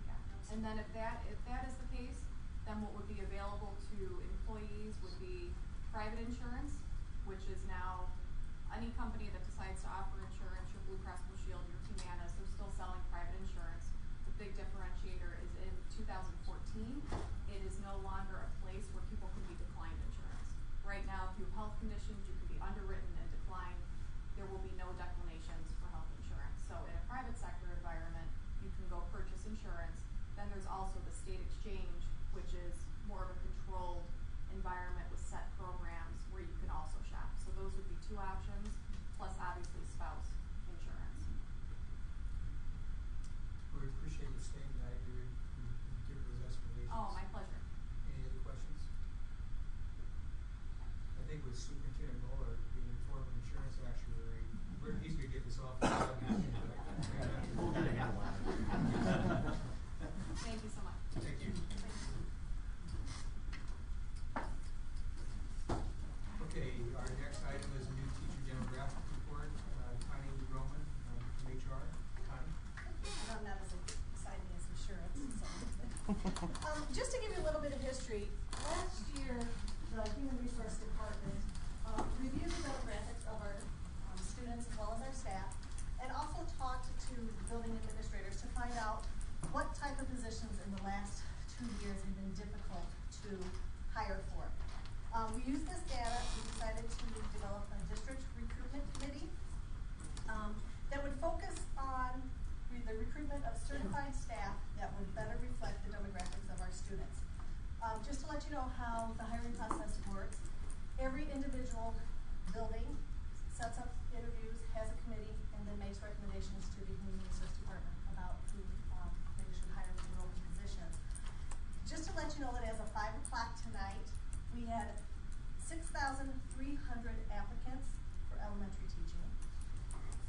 Yeah. And then if that is the case, then what would be available to employees would be private insurance, which is now any company that decides to offer insurance, your Blue Cross Blue Shield, your Humana's, they're still selling private insurance. The big differentiator is in 2014, it is no longer a place where people can be declined insurance. Right now, if you have health conditions, you can be underwritten and declined. There will be no declinations for health insurance. So in a private sector environment, you can go purchase insurance. Then there's also the state exchange, which is more of a controlled environment with set programs where you can also shop. So those would be two options, plus obviously spouse insurance. We appreciate you staying tonight, you give those explanations. Oh, my pleasure. Any other questions? I think with Superintendent Mueller being a former insurance actuary, he's gonna get this off. We'll get a handle on it. Thank you so much. Thank you. Okay, our next item is a new teacher demographic report. Connie Roman, from HR. Connie? I'm not as exciting as insurance, so. Just to give you a little bit of history, last year, the Human Resource Department reviewed the demographics of our students as well as our staff, and also talked to building administrators to find out what type of positions in the last 2 years have been difficult to hire for. We used this data, we decided to develop a district recruitment committee that would focus on the recruitment of certified staff that would better reflect the demographics of our students. Just to let you know how the hiring process works, every individual building sets up interviews, has a committee, and then makes recommendations to the Human Resource Department about who they should hire for the open positions. Just to let you know that as of 5 o'clock tonight, we had 6,300 applicants for elementary teaching,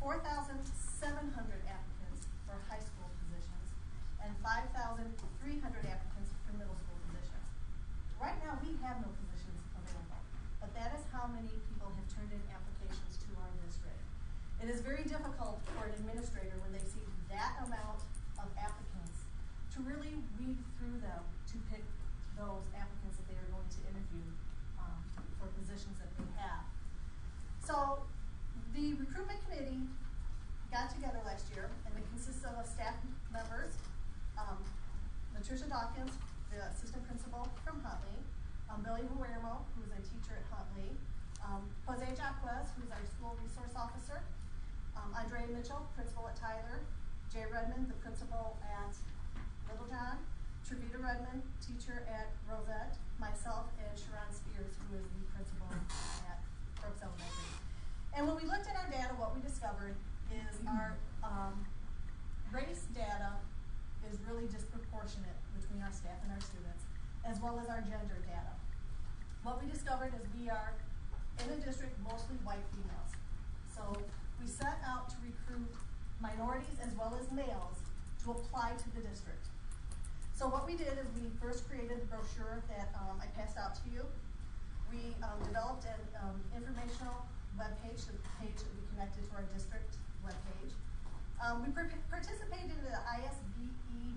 4,700 applicants for high school positions, and 5,300 applicants for middle school positions. Right now, we have no positions available, but that is how many people have turned in applications to our district. It is very difficult for an administrator when they see that amount of applicants to really weed through them to pick those applicants that they are going to interview for positions that they have. So the recruitment committee got together last year, and it consists of staff members, Latricia Dawkins, the assistant principal from Huntley, Billy Huermo, who is a teacher at Huntley, Jose Jaquez, who is our school resource officer, Andrea Mitchell, principal at Tyler, Jay Redmond, the principal at Littlejohn, Trevita Redmond, teacher at Rosette, myself, and Sharon Spears, who is the principal at Brooks Elementary. And when we looked at our data, what we discovered is our race data is really disproportionate between our staff and our students, as well as our gender data. What we discovered is we are, in the district, mostly white females. So we set out to recruit minorities as well as males to apply to the district. So what we did is we first created the brochure that I passed out to you. We developed an informational webpage, the page that we connected to our district webpage. We participated in the ISBE,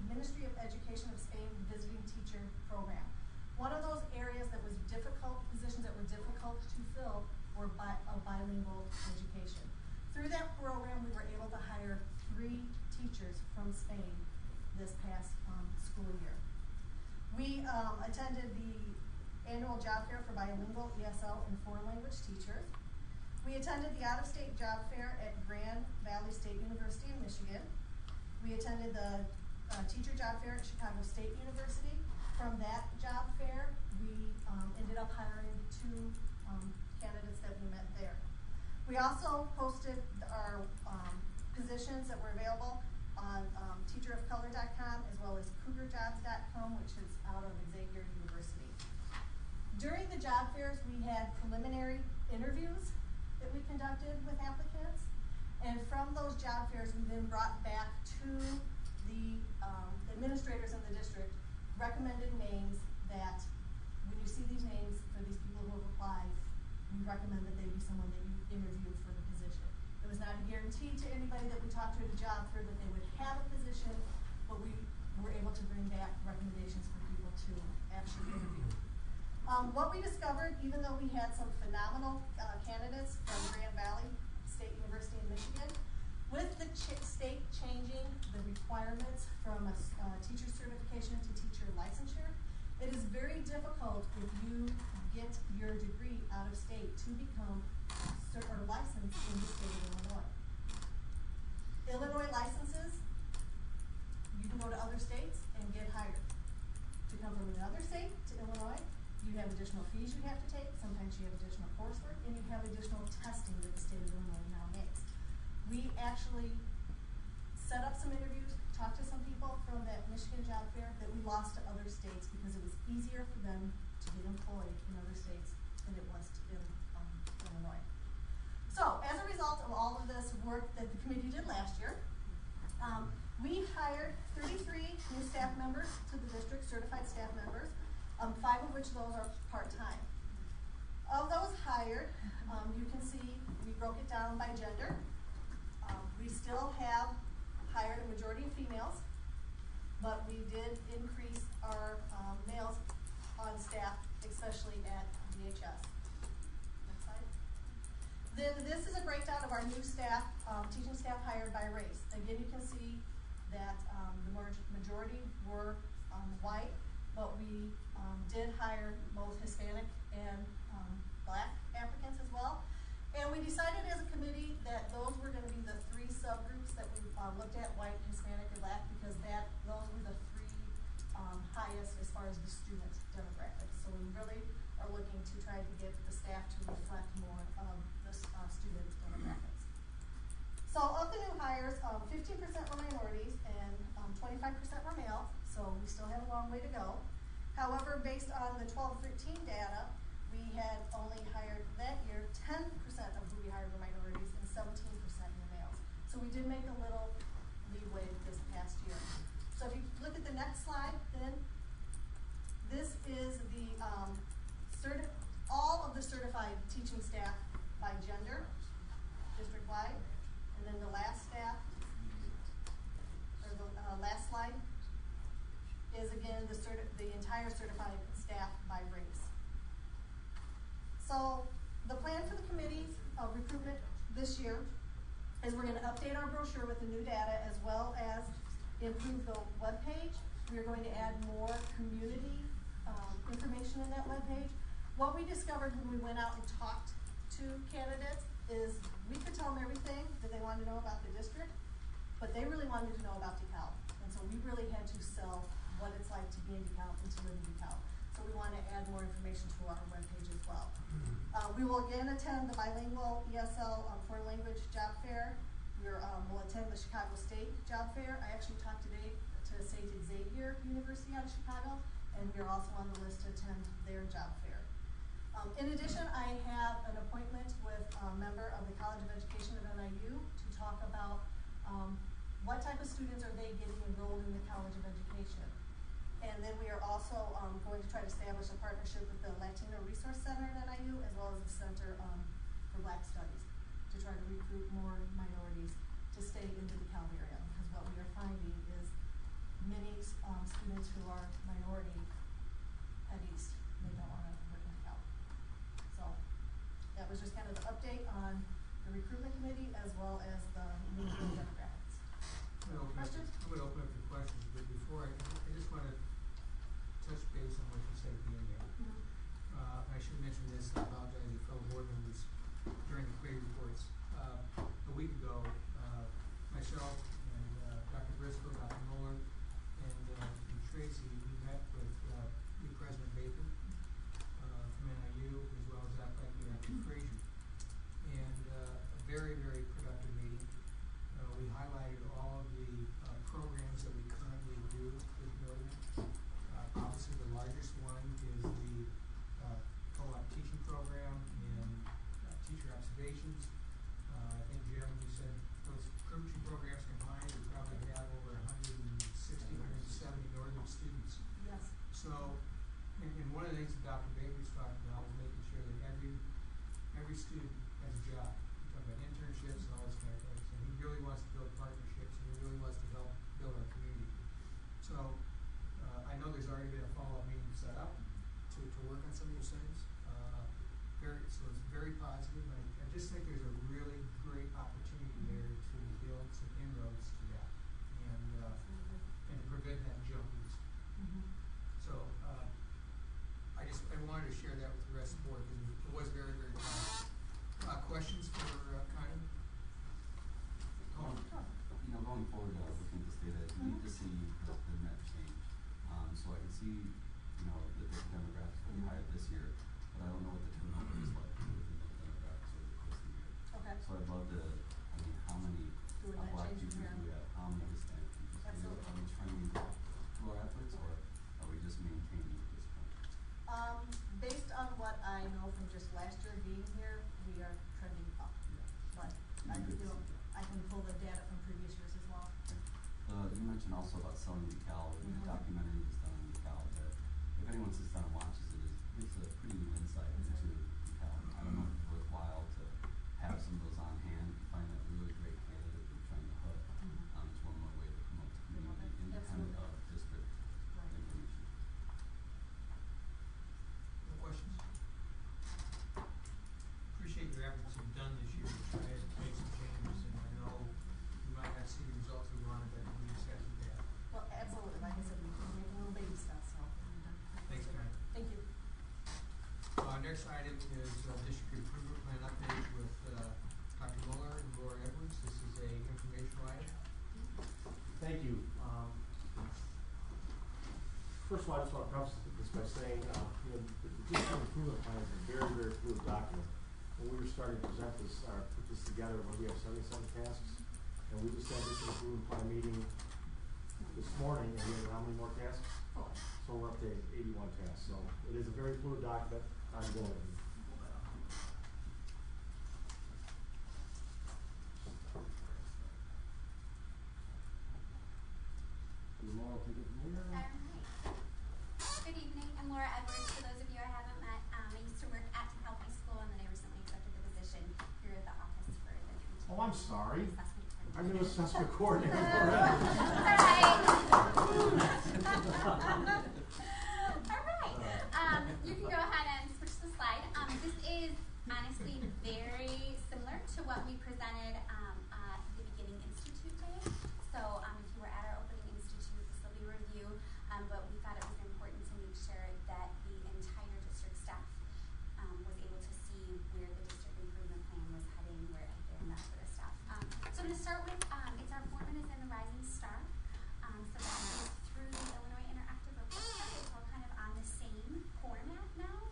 Ministry of Education of Spain Visiting Teacher Program. One of those areas that was difficult, positions that were difficult to fill were bilingual education. Through that program, we were able to hire 3 teachers from Spain this past school year. We attended the annual job fair for bilingual ESL and foreign language teachers. We attended the out-of-state job fair at Grand Valley State University in Michigan. We attended the teacher job fair at Chicago State University. From that job fair, we ended up hiring 2 candidates that we met there. We also posted our positions that were available on teacherofcolor.com as well as cougarjobs.com, which is out of Xavier University. During the job fairs, we had preliminary interviews that we conducted with applicants, and from those job fairs, we then brought back to the administrators in the district recommended names that when you see these names for these people who have applied, we recommend that they be someone that you interviewed for the position. It was not a guarantee to anybody that we talked to at a job fair that they would have a position, but we were able to bring back recommendations for people to actually interview. What we discovered, even though we had some phenomenal candidates from Grand Valley State University in Michigan, with the state changing the requirements from a teacher certification to teacher licensure, it is very difficult if you get your degree out of state to become licensed in the state of Illinois. Illinois licenses, you can go to other states and get hired. To come from another state to Illinois, you have additional fees you have to take, sometimes you have additional coursework, and you have additional testing that the state of Illinois now makes. We actually set up some interviews, talked to some people from that Michigan job fair that we lost to other states because it was easier for them to get employed in other states than it was in Illinois. So, as a result of all of this work that the committee did last year, we hired 33 new staff members to the district, certified staff members, 5 of which those are part-time. Of those hired, you can see we broke it down by gender. We still have hired a majority of females, but we did increase our males on staff, especially at DHS. Next slide. Then this is a breakdown of our new staff, teaching staff hired by race. Again, you can see that the majority were white, but we did hire both Hispanic and Black applicants as well. And we decided as a committee that those were going to be the 3 subgroups that we looked at, white, Hispanic, and Black, because those were the 3 highest as far as the student demographics. So we really are looking to try to get the staff to reflect more of the student demographics. So of the new hires, 15% were minorities and 25% were male, so we still have a long way to go. However, based on the 12-13 data, we had only hired that year 10% of who we hired were minorities and 17% were males. So we did make a little leeway this past year. So if you look at the next slide, then this is the all of the certified teaching staff by gender, district-wide, and then the last staff, or the last slide, is again the entire certified staff by race. So the plan for the committee's recruitment this year is we're going to update our brochure with the new data as well as improve the webpage. We're going to add more community information in that webpage. What we discovered when we went out and talked to candidates is we could tell them everything that they wanted to know about the district, but they really wanted to know about DeKalb. And so we really had to sell what it's like to be in DeKalb and to live in DeKalb. So we want to add more information to our webpage as well. We will again attend the bilingual ESL foreign language job fair. We'll attend the Chicago State job fair. I actually talked today to St. Xavier University out of Chicago, and we are also on the list to attend their job fair. In addition, I have an appointment with a member of the College of Education of NIU to talk about what type of students are they getting enrolled in the College of Education. And then we are also going to try to establish a partnership with the Latino Resource Center at NIU as well as the Center for Black Studies to try to recruit more minorities to stay in the DeKalb area. Because what we are finding is many students who are minority head east. They don't want to work in DeKalb. So that was just kind of the update on the recruitment committee as well as the new demographics. Questions? I'm going to open up to questions, but before I just want to touch base on every student has a job. We talk about internships and all this kind of things, and he really wants to build partnerships, and he really wants to help build our community. So, I know there's already been a follow-up meeting set up to work on some of those things. So it's very positive, and I just think there's a really great opportunity there to build some inroads to that, and to prevent that jump. So, I wanted to share that with the rest of the board, because it was very, very positive. Questions for Connie? Going forward, looking at this data, we need to see the net change. So I can see, the demographics will be higher this year, but I don't know what the turnover is like within those demographics over the course of the year. Okay. So I'd love to, how many Doing that black change teachers from do we have? How many Hispanic teachers do we have? Absolutely. Are we trending to our efforts, or are we just maintaining at this point? Based on what I know from just last year being here, we are trending up. But I can pull the data from previous years as well. You mentioned also about selling DeKalb, and the documentary was done on DeKalb that if anyone sits down and watches it, it's a pretty new insight into DeKalb. I don't know if it's worthwhile to have some of those on hand. If you find that really great candidate that you're trying to hook, it's one more way to promote the community independent of district information. No questions? Appreciate your efforts you've done this year to try to make some changes, and I know we might not see the results we wanted, but we just have to do that. Well, absolutely. Like I said, we're making little baby steps, so. Thanks, Connie. Thank you. Next item is district improvement plan update with Dr. Muller and Laura Edwards. This is a informational item. Thank you. First of all, I just want to preface this by saying, the district improvement plan is a very, very fluid document. When we were starting to present this, put this together, when we have 77 tasks, and we just had this improvement plan meeting this morning, and we have how many more tasks? 4. So we're up to 81 tasks. So it is a very fluid document, ongoing. Laura, take it from here. All right. Good evening. I'm Laura Edwards. For those of you I haven't met, I used to work at DeKalb High School, and then I recently accepted the position here at the office for the Oh, I'm sorry. assessment I'm the assessment coordinator. All right. You can go ahead and switch the slide. This is honestly very similar to what we presented at the beginning Institute Day. So if you were at our opening Institute, this will be a review, but we thought it was important to make sure that the entire district staff was able to see where the district improvement plan was heading, where it had been, that sort of stuff. So I'm going to start with, it's our format is in the Rising Star. So that is through the Illinois Interactive Report Card. It's all kind of on the same format now.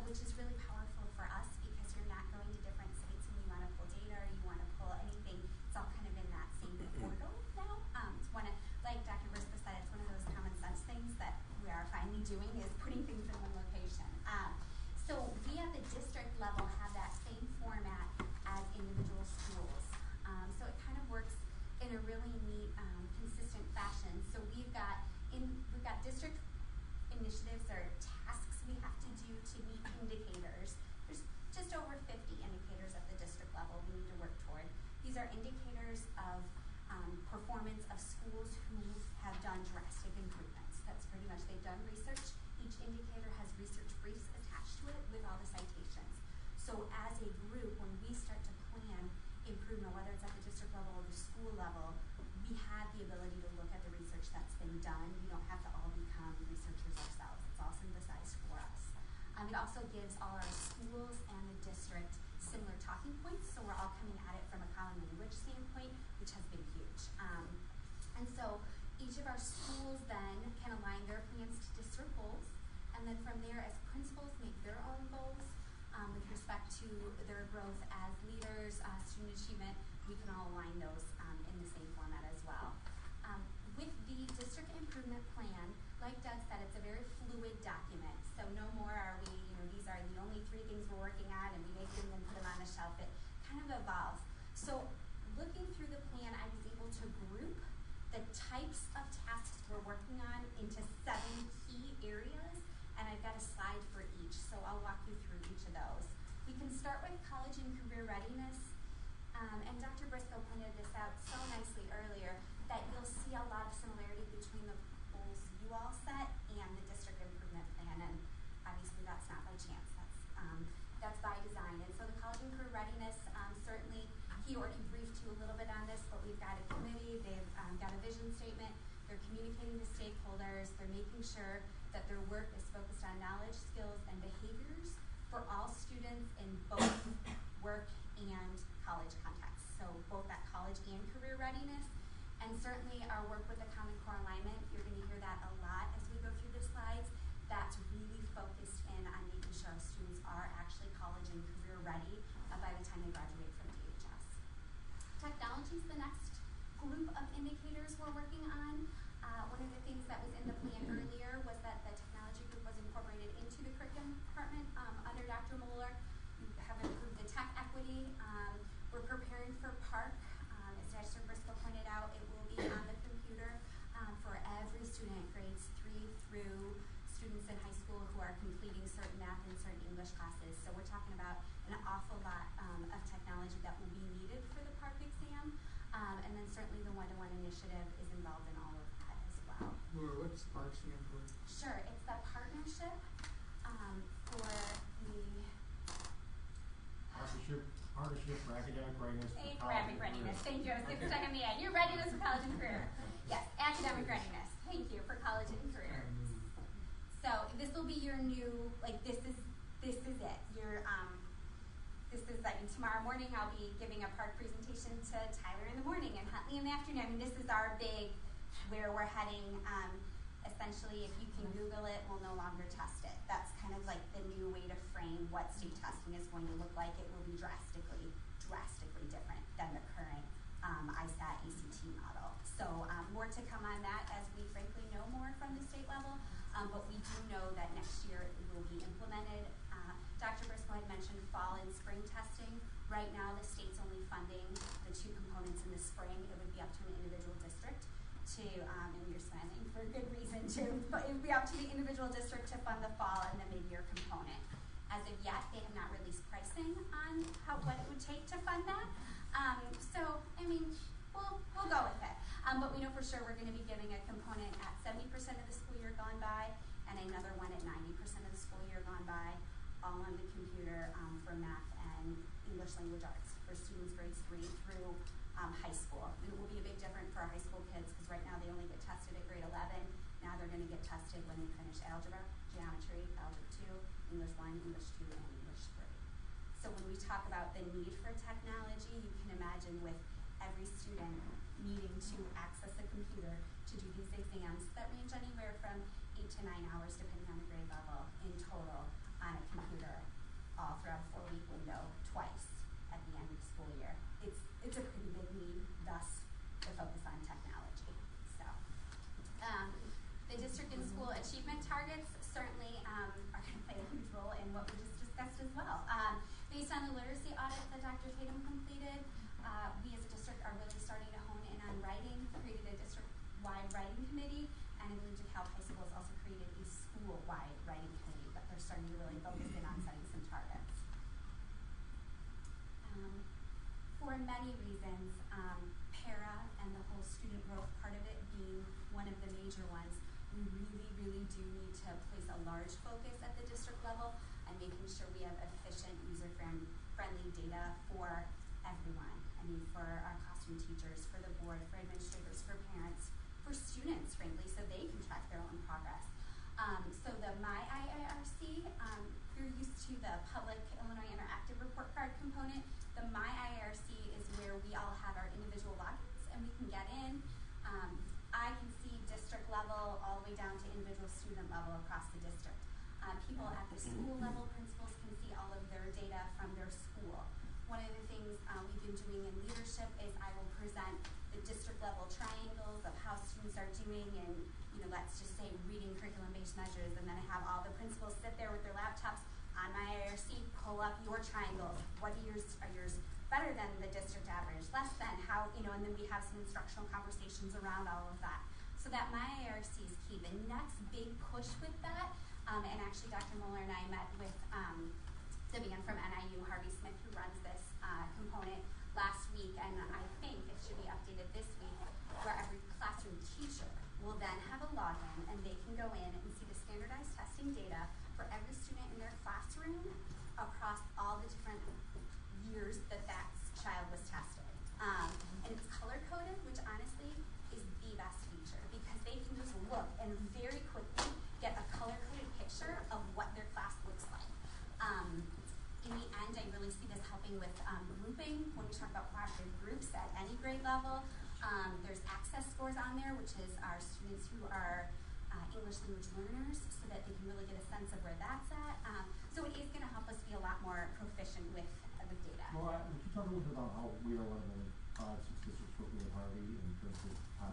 Which is really powerful for us because you're not going to different sites when you want to pull data or you want to pull anything. It's all kind of in that same portal now. It's one of, like Dr. Briscoe said, it's one of those common sense things that we are finally doing is putting things in one location. So we at the district level have that same format as individual schools. So it kind of works in a really neat, consistent fashion. So we've got district initiatives or tasks we have to do to meet indicators. There's just over 50 indicators at the district level we need to work toward. These are indicators of performance of schools who have done drastic improvements. That's pretty much, they've done research. Each indicator has research briefs attached to it with all the citations. So as a group, when we start to plan improvement, whether it's at the district level or the school level, we have the ability to look at the research that's been done. We don't have to all become researchers ourselves. It's all synthesized for us. It also gives all our schools and the district similar talking points, so we're all coming at it from a common language standpoint, which has been huge. And so each of our schools then can align their plans to district goals, and then from there, as principals make their own goals with respect to their growth as leaders, student achievement, we can all align those in the same format as well. With the district improvement plan, like Doug said, it's a very fluid document. So no more are we, these are the only 3 things we're working on and we make them and put them on the shelf. It kind of evolves. So looking through the plan, I was able to group the types of tasks we're working on into 7 key areas, and I've got a slide for each. So I'll walk you through each of those. We can start start with college and career readiness. And Dr. Briscoe pointed this out so nicely earlier, that you'll see a lot of similarity between the goals you all set and the district improvement plan, and obviously that's not by chance, that's by design. And so the college and career readiness, certainly he already briefed you a little bit on this, but we've got a committee, they've got a vision statement, they're communicating to stakeholders, they're making sure that their work is focused on knowledge, skills, and behaviors for all students in both work and college contexts. So both at college and career readiness. And certainly our work with the Common Core alignment, you're going to hear that a lot as we go through the slides. That's really focused in on making sure our students are actually college and career ready by the time they graduate from DHS. Technology is the next group of indicators we're working on. One of the things that was in the plan earlier was that the technology group was incorporated into the curriculum department under Dr. Moeller. We have improved the tech equity. We're preparing for PARC. As Dr. Briscoe pointed out, it will be on the computer for every student, grades 3 through students in high school who are completing certain math and certain English classes. So we're talking about an awful lot of technology that will be needed for the PARC exam. And then certainly the one-to-one initiative is involved in all of that as well. Laura, what's PARC stand for? Sure, it's the partnership for the Partnership for Academic Readiness. Academic readiness. Thank you. I was giving a second me. Your readiness for college and career. Yes, academic readiness. Thank you for college and career. So this will be your new, like this is it. Your this is tomorrow morning I'll be giving a PARC presentation to Tyler in the morning and Huntley in the afternoon. I mean, this is our big where we're heading. Essentially, if you can Google it, we'll no longer test it. That's kind of like the new way to frame what state testing is going to look like. It will be drastically different than the current ISAT ACT model. So more to come on that as we frankly know more from the state level. But we do know that next year it will be implemented. Dr. Briscoe had mentioned fall and spring testing. Right now, the state's only funding the 2 components in the spring. It would be up to an individual district to, and you're smiling for a good reason too, but it would be up to the individual district to fund the fall and the mid-year component. As of yet, they have not released pricing on what it would take to fund that. So, I mean, we'll go with it. But we know for sure we're going to be giving a component at 70% of the school year gone by and another one at 90% of the school year gone by, all on the computer for math and English language arts for students grades 3 through high school. And it will be a big difference for our high school kids because right now they only get tested at grade 11. Now they're going to get tested when they finish algebra, geometry, algebra 2, English 1, English 2, and English 3. So when we talk about the need for technology, you can imagine with every student needing to access a computer to do these exams that range anywhere from 8 to 9 hours depending on the grade level in total on a computer all throughout a 4-week window twice at the end of the school year. It's a pretty big need, thus the focus on technology. So the district and school achievement targets certainly are going to play a huge role in what we just discussed as well. Based on the literacy audit that Dr. Tatum completed, we as a district are really starting to hone in on writing, created a district-wide writing committee, and I believe DeKalb High School has also created a school-wide writing committee, but they're starting to really focus in on setting some targets. For many reasons, para and the whole student growth part of it being one of the major ones, we really do need to place a large focus at the district level and making sure we have efficient, user-friendly data for everyone. I mean, for our classroom teachers, for the board, for administrators, for parents, for students, frankly, so they can track their own progress. So the My IIRC, you're used to the public Illinois Interactive Report Card component. The My IIRC is where we all have our individual logins and we can get in. I can see district level all the way down to individual student level across the district. People at the school level, principals can see all of their data from their school. One of the things we've been doing in leadership is I will present the district level triangles of how students are doing and, let's just say reading curriculum-based measures, and then I have all the principals sit there with their laptops on my IRC, pull up your triangles. What are yours better than the district average, less than, how, and then we have some instructional conversations around all of that. So that my IRC is key. The next big push with that, and actually Dr. Mueller and I met with the man from NIU, Harvey Smith, working with grouping when we talk about cooperative groups at any grade level. There's access scores on there, which is our students who are English language learners, so that they can really get a sense of where that's at. So it is going to help us be a lot more proficient with data. Laura, would you talk a little bit about how we are one of the 6 districts working with Harvey in terms of how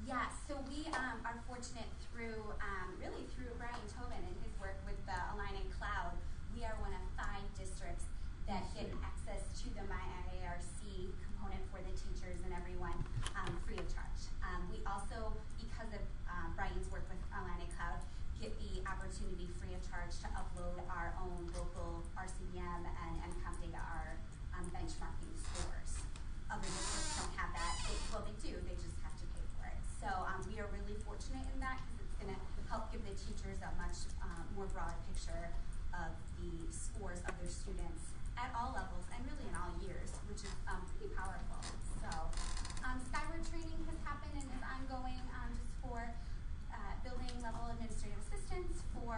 Yes, so we are fortunate through, really through Brian Tobin and his work with the Illini Cloud. We are one of 5 districts that get access to the MyIARC component for the teachers and everyone free of charge. We also, because of Brian's work with Illini Cloud, get the opportunity free of charge to upload our own local RCBM and MCOM data, our benchmarking scores. Other districts don't have that. They do. They just have to pay for it. So we are really fortunate in that because it's going to help give the teachers a much more broad picture of the scores of their students at all levels and really in all years, which is pretty powerful. So Skyward training has happened and is ongoing just for building level administrative assistants, for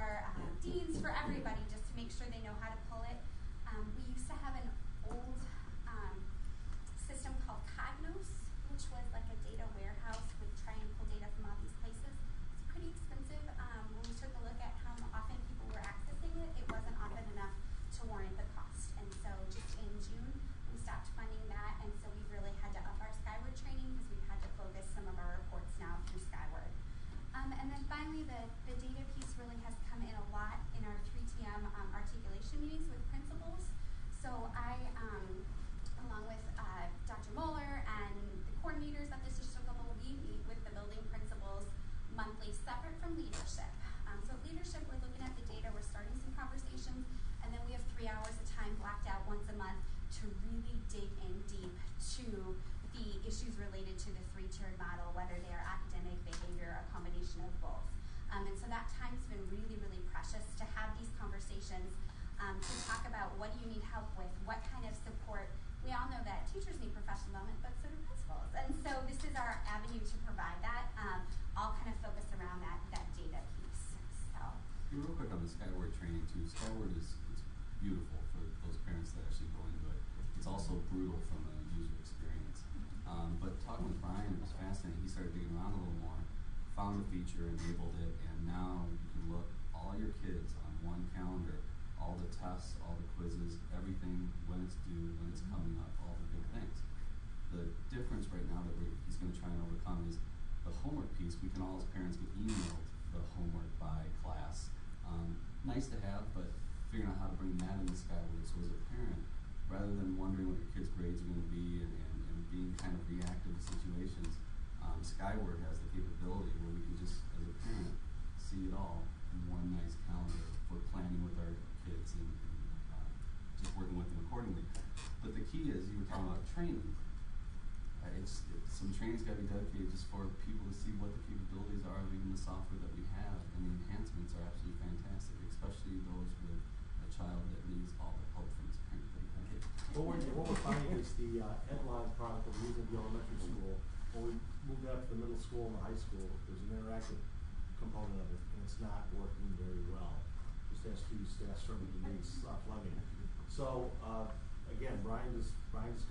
deans, for everybody, just to make sure they know how to pull it. We used to have an old system called Cognos, which was like a data warehouse with try and pull data from all these places. It's pretty expensive. When we took a look at how often people were accessing it, it wasn't often enough to warrant the cost. And so just in June, we stopped funding that, and so we've really had to up our Skyward training because we've had to focus some of our reports now through Skyward. And then finally, the data piece really has come in a lot in our 3TM articulation meetings with principals. So I, along with Dr. Moeller and the coordinators at the district level, we meet with the building principals monthly, separate from leadership. So leadership, we're looking at the data, we're starting some conversations, and then we have 3 hours of time blocked out once a month to really dig in deep to the issues related to the 3-tiered model, whether they are academic, behavior, a combination of both. And so that time's been really, really precious to have these conversations, to talk about what do you need help with, what kind of support. We all know that teachers need professional development, but so do principals. And so this is our avenue to provide that, all kind of focused around that data piece. So. Real quick on the Skyward training too. Skyward is beautiful for those parents that actually go into it. It's also brutal from a user experience. But talking with Brian, it was fascinating. He started digging around a little more, found a feature, enabled it, and now you can look all your kids on one calendar, all the tests, all the quizzes, everything, when it's due, when it's coming up, all the big things. The difference right now that he's going to try and overcome is the homework piece. We can all as parents get emailed the homework by class. Nice to have, but figuring out how to bring that into Skyward. So as a parent, rather than wondering what your kids' grades are going to be and being kind of reactive to situations, Skyward has the capability where we can just, as a parent, see it all in one nice calendar for planning with our kids and just working with them accordingly. But the key is, you were talking about training. Some training's got to be dedicated just for people to see what the capabilities are of even the software that we have, and the enhancements are absolutely fantastic, especially those with a child that needs all the help from its parent that they get. What we're finding is the Edline product that we use at the elementary school, when we moved that to the middle school and the high school, there's an interactive component of it, and it's not working very well. Just ask you, staff certainly needs Fleming. So, again, Brian just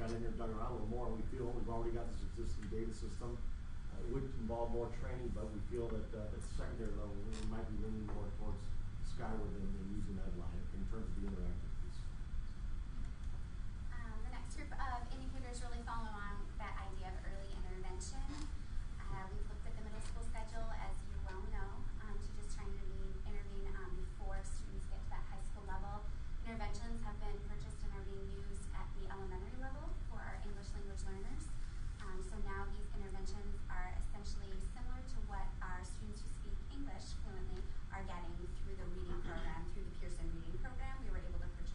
got in there and dug around a little more, and we feel we've already got this existing data system. It would involve more training, but we feel that at the secondary level, we might be leaning more towards Skyward than using Edline in terms of the interactive piece. The next group of indicators really follow on that idea of early intervention. We've looked at the middle school schedule, as you well know, to just try and intervene before students get to that high school level. Interventions have been purchased and are being used at the elementary level for our English language learners. So now these interventions are essentially similar to what our students who speak English fluently are getting through the reading program, through the Pearson reading program. We were able to purchase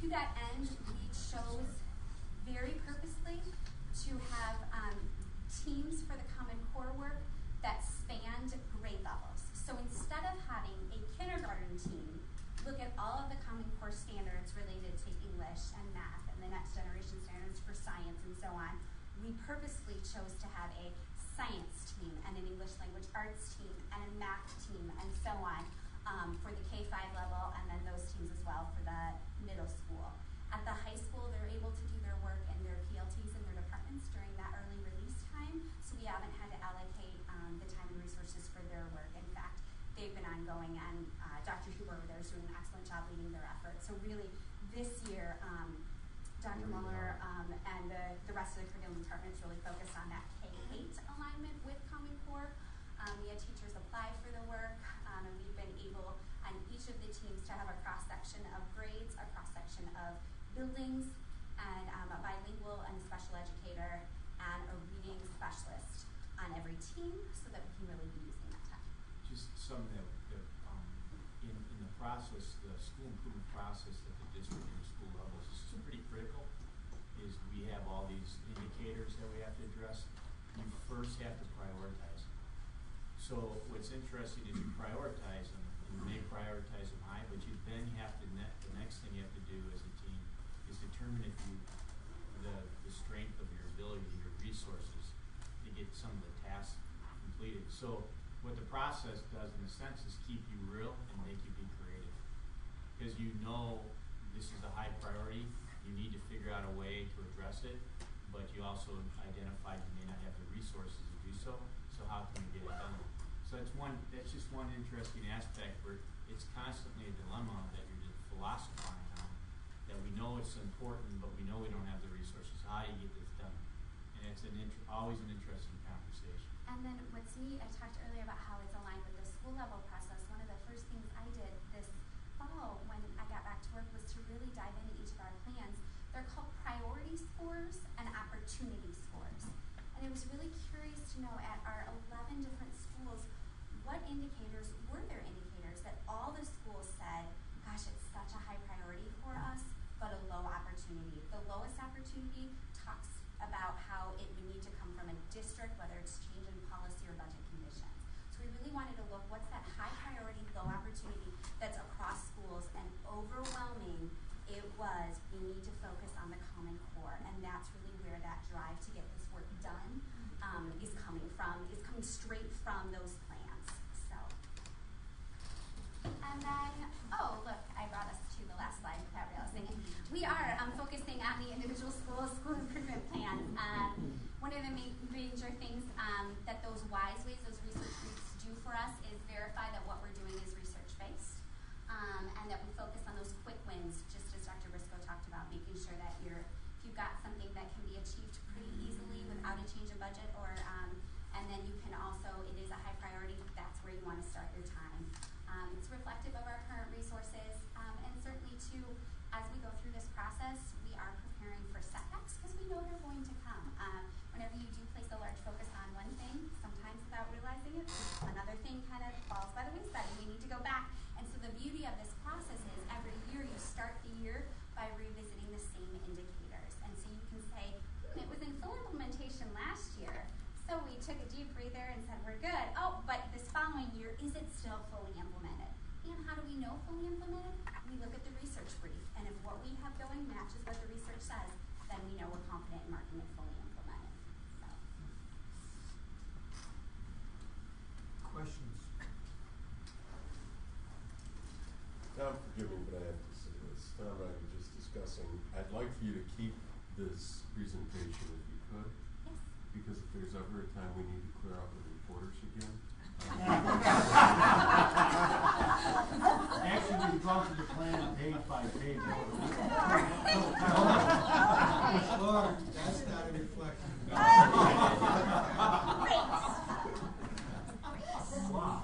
To that end, we chose very purposely to have teams for the Common Core work that spanned grade levels. So instead of having a kindergarten team look at all of the Common Core standards related to English and math and the next generation standards for science and so on, we purposely chose to have a science team and an English language arts team and a math team and so on for the K-5 level, and then those teams as well for the middle school. At the high school, they're able to do their work in their PLTs and their departments during that early release time, so we haven't had to allocate the time and resources for their work. In fact, they've been ongoing, and Dr. Huber over there is doing an excellent job leading their efforts. So really, this year, Dr. Muller and the rest of the curriculum department is really focused on that K-8 alignment with Common Core. We had teachers apply for the work, and we've been able on each of the teams to have a cross-section of grades, a cross-section of buildings, and a bilingual and special educator, and a reading specialist on every team so that we can really be using that time. Just something that in the process, the school improvement process at the district and school levels is pretty critical, is we have all these indicators that we have to address. You first have to prioritize them. So what's interesting is you prioritize them, and you may prioritize them high, but you then have to, the next thing you have to do as a team is determine if you, the strength of your ability, your resources to get some of the tasks completed. So what the process does in a sense is keep you real and make you be creative. Because you know this is a high priority, you need to figure out a way to address it, but you also identify you may not have the resources to do so, so how can we get it done? So that's just one interesting aspect where it's constantly a dilemma that you're just philosophizing on, that we know it's important, but we know we don't have the resources. How do you get this done? And it's always an interesting conversation. And then what's neat, I talked earlier about how it's aligned with the school level process. One of the first things I did this fall when I got back to work was to really dive into each of our plans. They're called priority scores and opportunity scores. And I was really curious to know at our 11 different schools, what indicators, were there indicators that all the schools said, gosh, it's such a high priority for us, but a low opportunity. The lowest opportunity talks about how it would need to come from a district, whether it's change in policy or budget conditions. So we really wanted to look, what's that high priority, low opportunity that's across schools, and overwhelming, it was, we need to focus on the Common Core, and that's really where that drive to get this work done is coming from, is coming straight from those plans. So, and then, oh look, I brought us to the last slide that I was thinking. We are focusing on the individual school improvement plans. One of the major things that those WISE ways, those research groups do for us is verify that what we're doing is research-based, and that we focus on those quick wins, just as Dr. Briscoe talked about, making sure that if you've got something that can be achieved pretty easily without a change in budget, or and then you can also, it is a high priority, that's where you want to start your time. It's reflective of our current resources, and certainly too, as we go through this process, we are preparing for setbacks because we know they're going to come. Whenever you do place a large focus on one thing, sometimes without realizing it, another thing kind of falls by the wayside and we need to go back. And so the beauty of this process is every year you start the year by revisiting the same indicators. And so you can say, it was in full implementation last year, so we took a deep breather and said, we're good. Oh, but this following year, is it still fully implemented? And how do we know fully implemented? We look at the research brief, and if what we have going matches what the research says, then we know we're confident in marking it fully implemented. So. Questions? Tom, forgive me, but I have to say this. Tom and I were just discussing, I'd like for you to keep this presentation if you could. Yes. Because if there's ever a time we need to clear out the reporters again. Actually, we've gone through the plan page by page. Lord, that's not a reflection. Wow.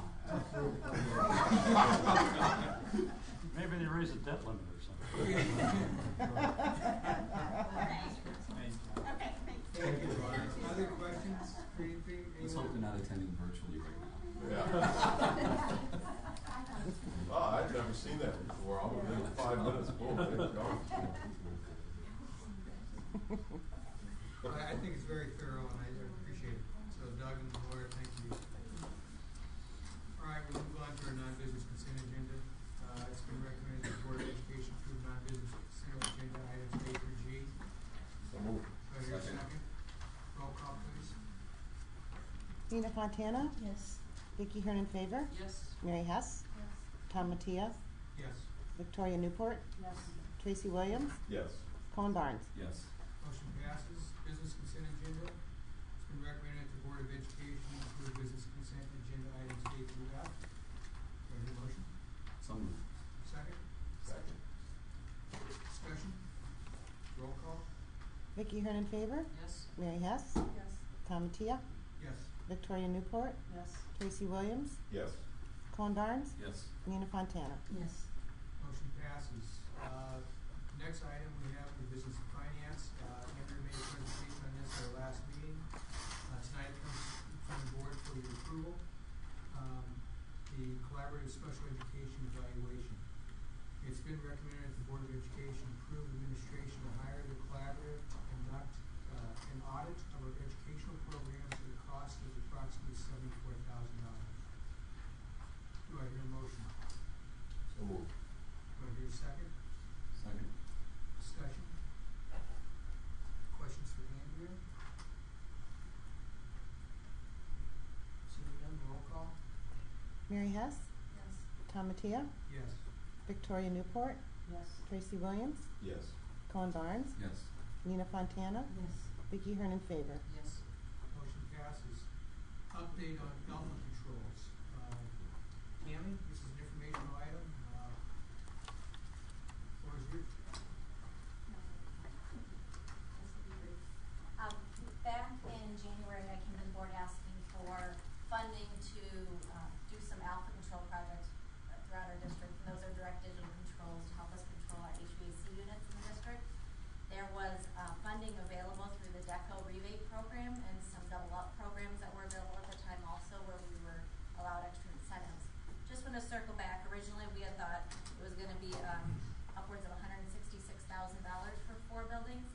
Maybe they raised the debt limit or something. Okay, thanks. Thank you, Laura. Other questions? Anything? Let's hope they're not attending virtually right now. Yeah. Oh, I've never seen that before. All within 5 minutes, boom, there you go. I think it's very thorough and I appreciate it. So Doug and Laura, thank you. All right, we'll move on to our non-business consent agenda. It's been recommended that the Board of Education approve non-business consent agenda items A through G. So moved. Do I hear a second? Roll call, please. Nina Fontana? Yes. Vicky Hernan Favor? Yes. Mary Hess? Yes. Tom Mattia? Yes. Victoria Newport? Yes. Tracy Williams? Yes. Colin Barnes? Yes. Motion passes. Business consent agenda. It's been recommended that the Board of Education approve business consent agenda items A through F. Do I hear a motion? So moved. Second? Second. Discussion? Roll call? Vicky Hernan Favor? Yes. Mary Hess? Yes. Tom Mattia? Yes. Victoria Newport? Yes. Tracy Williams? Yes. Colin Barnes? Yes. Nina Fontana? Yes. Motion passes. Next item we have for business and finance. Andrew made a presentation on this at our last meeting. Tonight it comes from the board for your approval. The collaborative special education evaluation. It's been recommended that the Board of Education approve administration to hire the collaborative to conduct an audit of our educational programs at a cost of approximately $74,000. Do I hear a motion? So moved. Do I hear a second? Second. Discussion? Questions for Andrea? Seeing none, roll call? Mary Hess? Yes. Tom Mattia? Yes. Victoria Newport? Yes. Tracy Williams? Yes. Colin Barnes? Yes. Nina Fontana? Yes. Vicky Hernan Favor? Yes. Motion passes. Update on alpha controls. Tammy, this is an informational item. Floor is yours. Back in January, I came to the board asking for funding to do some alpha control projects throughout our district. And those are direct digital controls to help us control our HVAC units in the district. There was funding available through the DeKalb rebate program and some double up programs that were available at the time also where we were allowed extra incentives. Just want to circle back. Originally, we had thought it was going to be upwards of $166,000 for 4 buildings.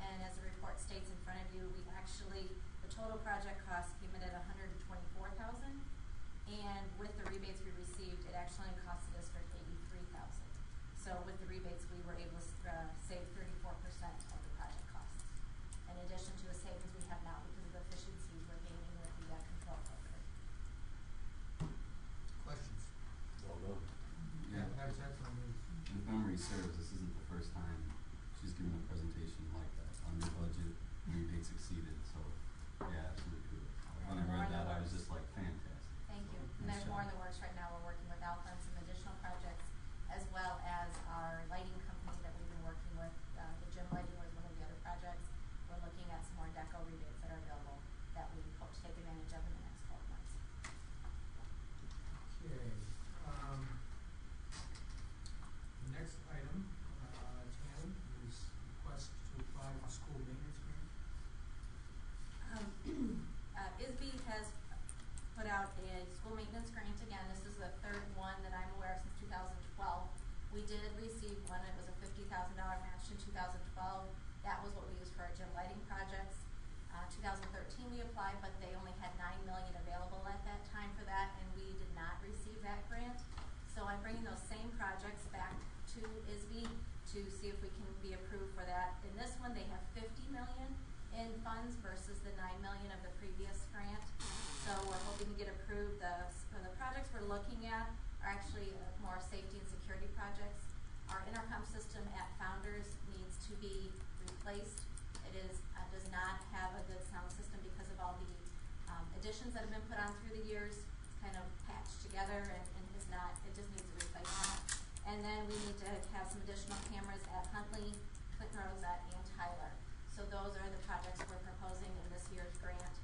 And as the report states in front of you, we actually, the total project cost came in at $124,000. And with the rebates we received, it actually cost the district $83,000. So with the rebates, we were able to save 34% of the project costs. In addition to the savings we have now because of the efficiencies we're gaining with the control program. Questions? Well done. Yeah. That was excellent news. If memory serves, this isn't the first time she's given a presentation like that. Under budget, rebates exceeded, so yeah, absolutely good. When I read that, I was just like, fantastic. Thank you. And Nice there's more in job. the works right now. We're working with Alpha on some additional projects, as well as our lighting company that we've been working with. The gym lighting was one of the other projects. We're looking at some more DECO rebates that are available that we hope to take advantage of in the next 12 months. Okay. The next item, Tammy, is request to apply for school maintenance grant. ISB has put out a school maintenance grant again. This is the 3rd one that I'm aware of since 2012. We did receive one. It was a $50,000 match in 2012. That was what we used for our gym lighting projects. 2013 we applied, but they only had $9 million available at that time for that, and we did not receive that grant. So I'm bringing those same projects back to ISB to see if we can be approved for that. In this one, they have $50 million in funds versus the $9 million of the previous grant. So we're hoping to get approved. The projects we're looking at are actually more safety and security projects. Our intercom system at Founders needs to be replaced. It does not have a good sound system because of all the additions that have been put on through the years. It's kind of patched together and it just needs a replacement. And then we need to have some additional cameras at Huntley, Clinton Rosette, and Tyler. So those are the projects we're proposing in this year's grant.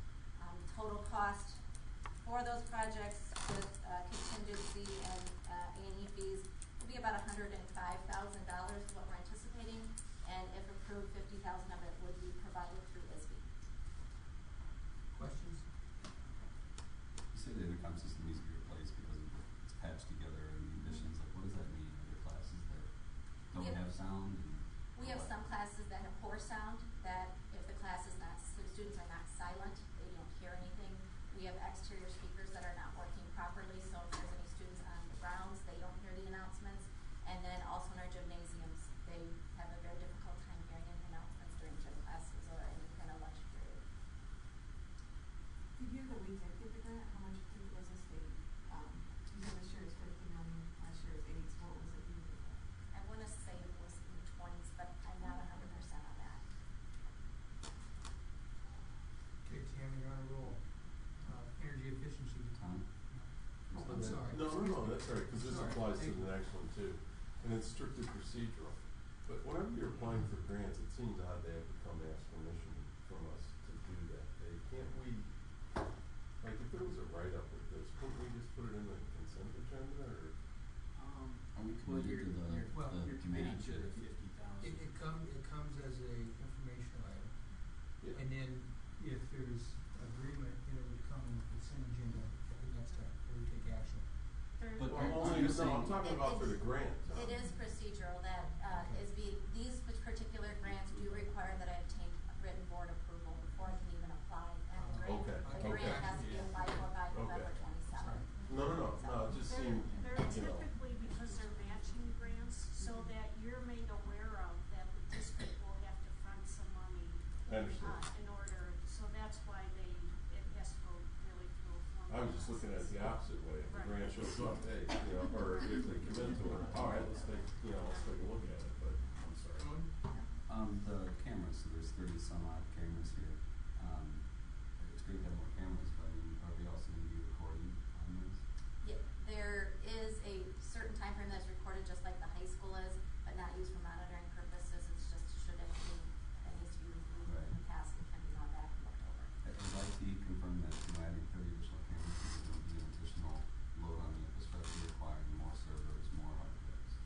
Total cost for those projects with contingency and A&E fees will be about $105,000 is what we're anticipating. And if approved, $50,000 of it would be provided through ISB. Questions? You say the intercom system needs to be replaced because it's patched together and applies to the next one too, and it's strictly procedural. But whenever you're applying for grants, it seems odd they have to come ask permission from us to do that. Can't we, like, if there was a write-up with this, couldn't we just put it in the consent agenda, or? Are we Well, committed to you're the committed match to of the It comes as a informational item. Yeah. And then if there's agreement, then it would come in the consent agenda at the next time, where we take action. But Well, are only, you no, I'm saying- talking about for the grant. It is procedural that, these particular grants do require that I obtain written board approval before I can even apply. And the grant, Okay, the grant has to be applied for by November Okay. 27th. No, it just seemed, They're typically, because they're matching grants, so that you're made aware of that the district will have to fund some money. I understand. In order, so that's why it has to go really through a formal I was just looking at it the opposite way. If the Right. grant shows up, hey, or if they commit to it, all right, let's take a look at it, but I'm sorry. The cameras, so there's 30 some odd cameras here. It's great to have more cameras, but I mean, are we also gonna be recording on those? Yeah, there is a certain time frame that's recorded, just like the high school is, but not used for monitoring purposes. It's just should anything that needs to be removed Right. in the past, it can be gone back and looked over. Has IT confirmed that, adding 30 additional cameras is gonna be an additional load on the infrastructure, requiring more servers, more hard drives?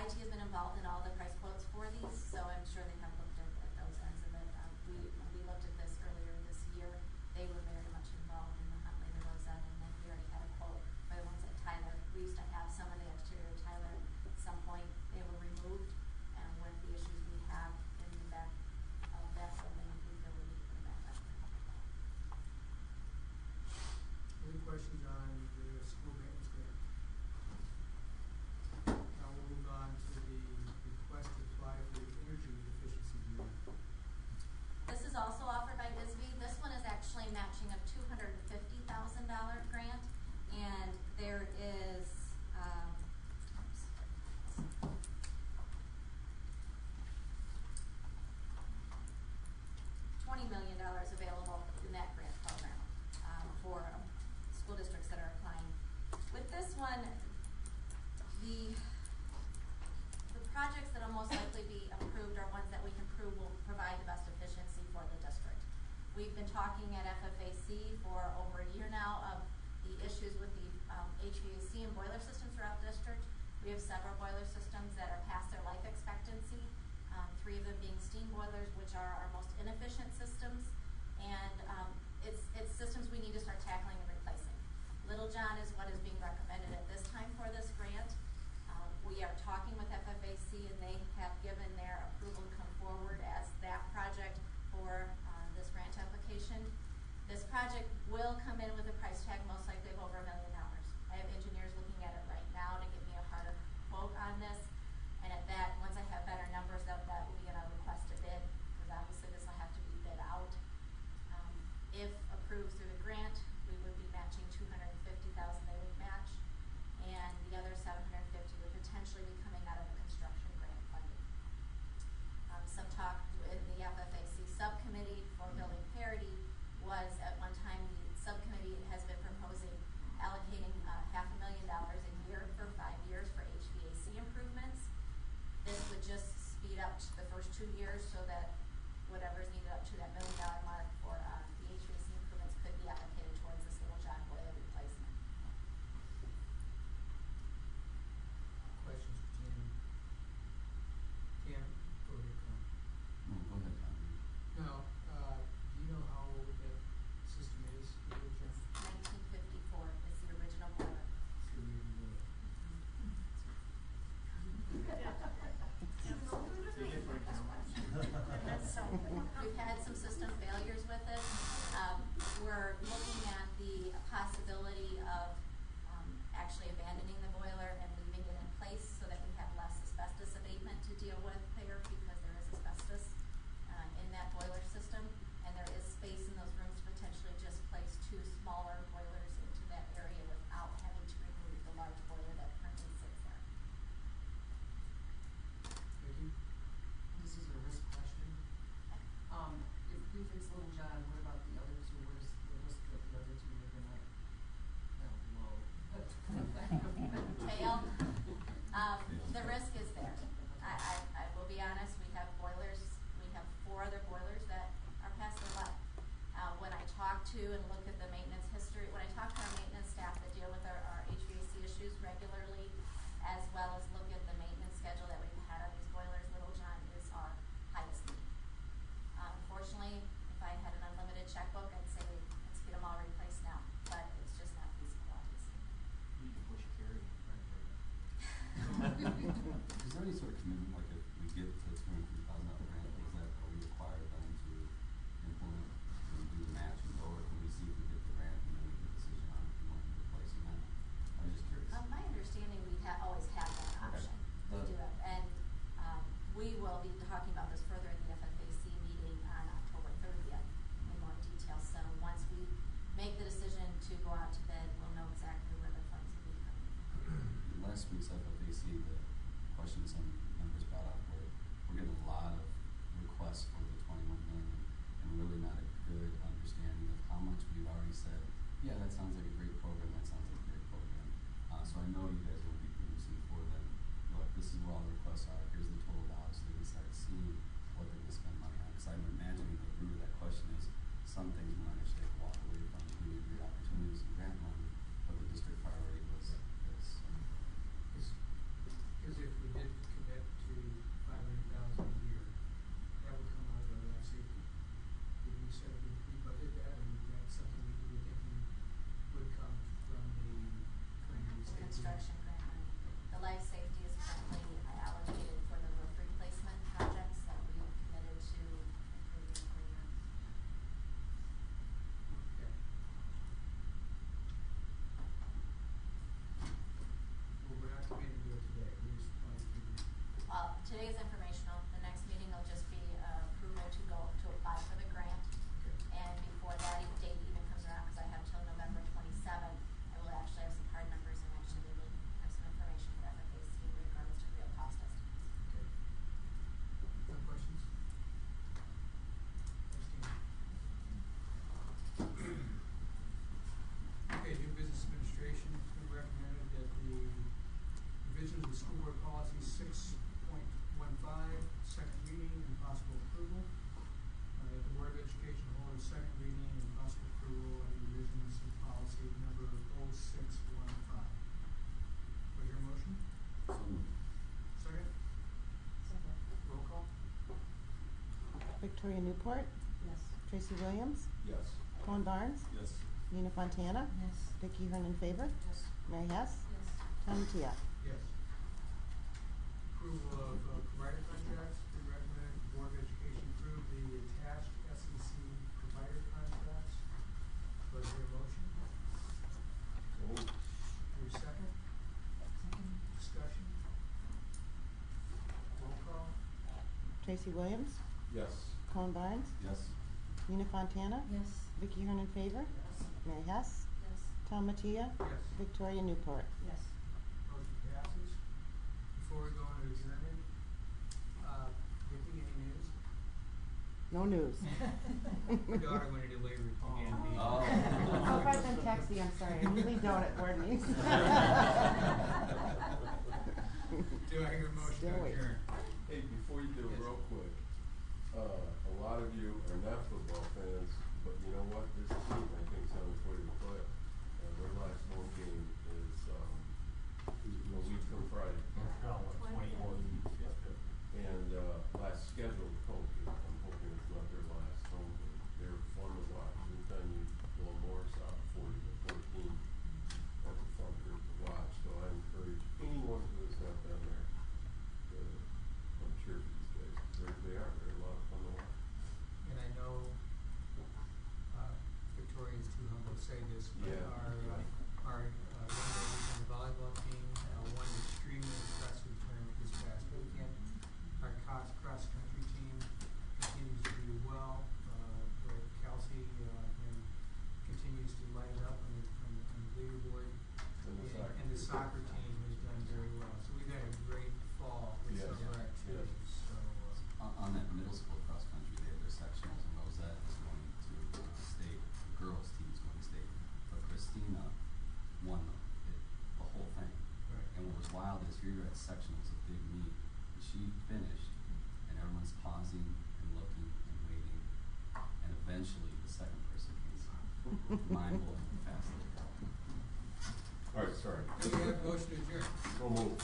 IT has been involved in all the price quotes for these, so I'm sure they have looked at those ends of it. When we looked at this earlier this year, they were very much involved in the Huntley, the Rosette, and then we already had a quote for the ones at Tyler. We used to have some of the exterior of Tyler. At some point, they were removed, and with the issues we have in the back of that building, we feel we need to put them back up. Any questions on the school maintenance grant? Now we'll move on to the request to apply for the energy efficiency grant. This is also offered by ISB. This one is actually matching a $250,000 grant, and there is, $20 million available in that grant program, for school districts that are applying. With this one, the projects that will most likely be approved are ones that we can prove will provide the best efficiency for the district. We've been talking at FFAC for over a year now of the issues with the HVAC and boiler systems throughout the district. We have several boiler systems that are past their life expectancy, 3 of them being steam boilers, which are our most inefficient systems, and it's systems we need to start tackling and replacing. Little John is what is being recommended at this time for this grant. We are talking with FFAC, and they have given their approval to come forward as that project for this grant application. This project will come in with a price tag most likely of over $1 million. I have engineers looking at it right now to get me a hard quote on this, and at that, once I have better numbers, that will be in a request to bid, because obviously this will have to be bid out. said about VC, the question some members brought up, we're getting a lot of requests for the 21 million and really not a good understanding of how much we've already said, yeah, that sounds like a great program, that sounds like a great program. So I know you guys will be producing for them, look, this is where all the requests are, here's the total dollars, so they can start seeing what they're going to spend money on. Because I'm imagining the root of that question is some things we understand walk away from, we need great opportunities and grant money, but the district priority was this. Because if we did commit to $500,000 a year, that would come out of our life safety. Did we set, we budget that, or is that something we were thinking would come from the safety? Construction grant money. The life safety is currently allocated for the roof replacement projects that we committed to improving every year. Okay. Well, we're not committing to it today, we just wanted to. Today is informational. The next meeting will just be approval to go to apply for the grant. And before that date even comes around, because I have till November 27th, I will actually have some hard numbers and actually we will have some information for FFAC in regards to real cost estimates. Okay. No questions? Christine? Okay, new business administration, it's been recommended that the revision of the school board policy 6.15, second reading and possible approval. The Board of Education hold a second reading and possible approval of the revisions of policy number 0615. Do I hear a motion? So moved. Second? Second. Roll call? Victoria Newport, Yes. Tracy Williams, Yes. Colin Barnes, Yes. Nina Fontana, Yes. Vicky Hearn in favor, Yes. Mary Hess, Yes. Tom Tia. Yes. Approval of provider contracts, we recommend the Board of Education approve the attached SEC provider contracts. Do I hear a motion? So moved. Your second? Second. Discussion? Roll call? Tracy Williams, Yes. Colin Barnes, Yes. Nina Fontana, Yes. Vicky Hearn in favor, Yes. Mary Hess, Yes. Tom Mattia, Yes. Victoria Newport. Yes. Motion passes. Before we go into adjournment, Vicky, any news? No news. My daughter went into labor again. Oh. I'll write them text you, I'm sorry, I usually don't at board meetings. Do I hear a motion Still to waiting. adjourn? Hey, before you do, Yes. real quick, a lot of you are not football fans, but you know what? This team, I think, is on its way to the playoffs. Their last home game is, a week from Friday. And, last scheduled home game, I'm hoping it's not their last home game. They're fun to watch. Anytime you blow Morris out 40-14, that's a fun group to watch. So I encourage anyone who has not been there to come cheer for these guys. They're a lot of fun to watch. And I know, Victoria's too humble to say this, but Yeah. our young ladies on the volleyball team won an extremely impressive tournament this past weekend. Our cross-country team continues to do well. Kelsey continues to light it up on the leaderboard. And the soccer team has done very well. So we've had a great fall with Yes. some of our activities. So, On that middle school cross country, they have their sectionals, and Rosette is going to state. The girls' team is going to state, but Christina won the whole thing. Right. And what was wild is here you're at sectionals, a big meet, and she finished, and everyone's pausing and looking and waiting, and eventually the second person came. Mind blowing how fast they go. All right, sorry. do we have a motion to adjourn? So moved.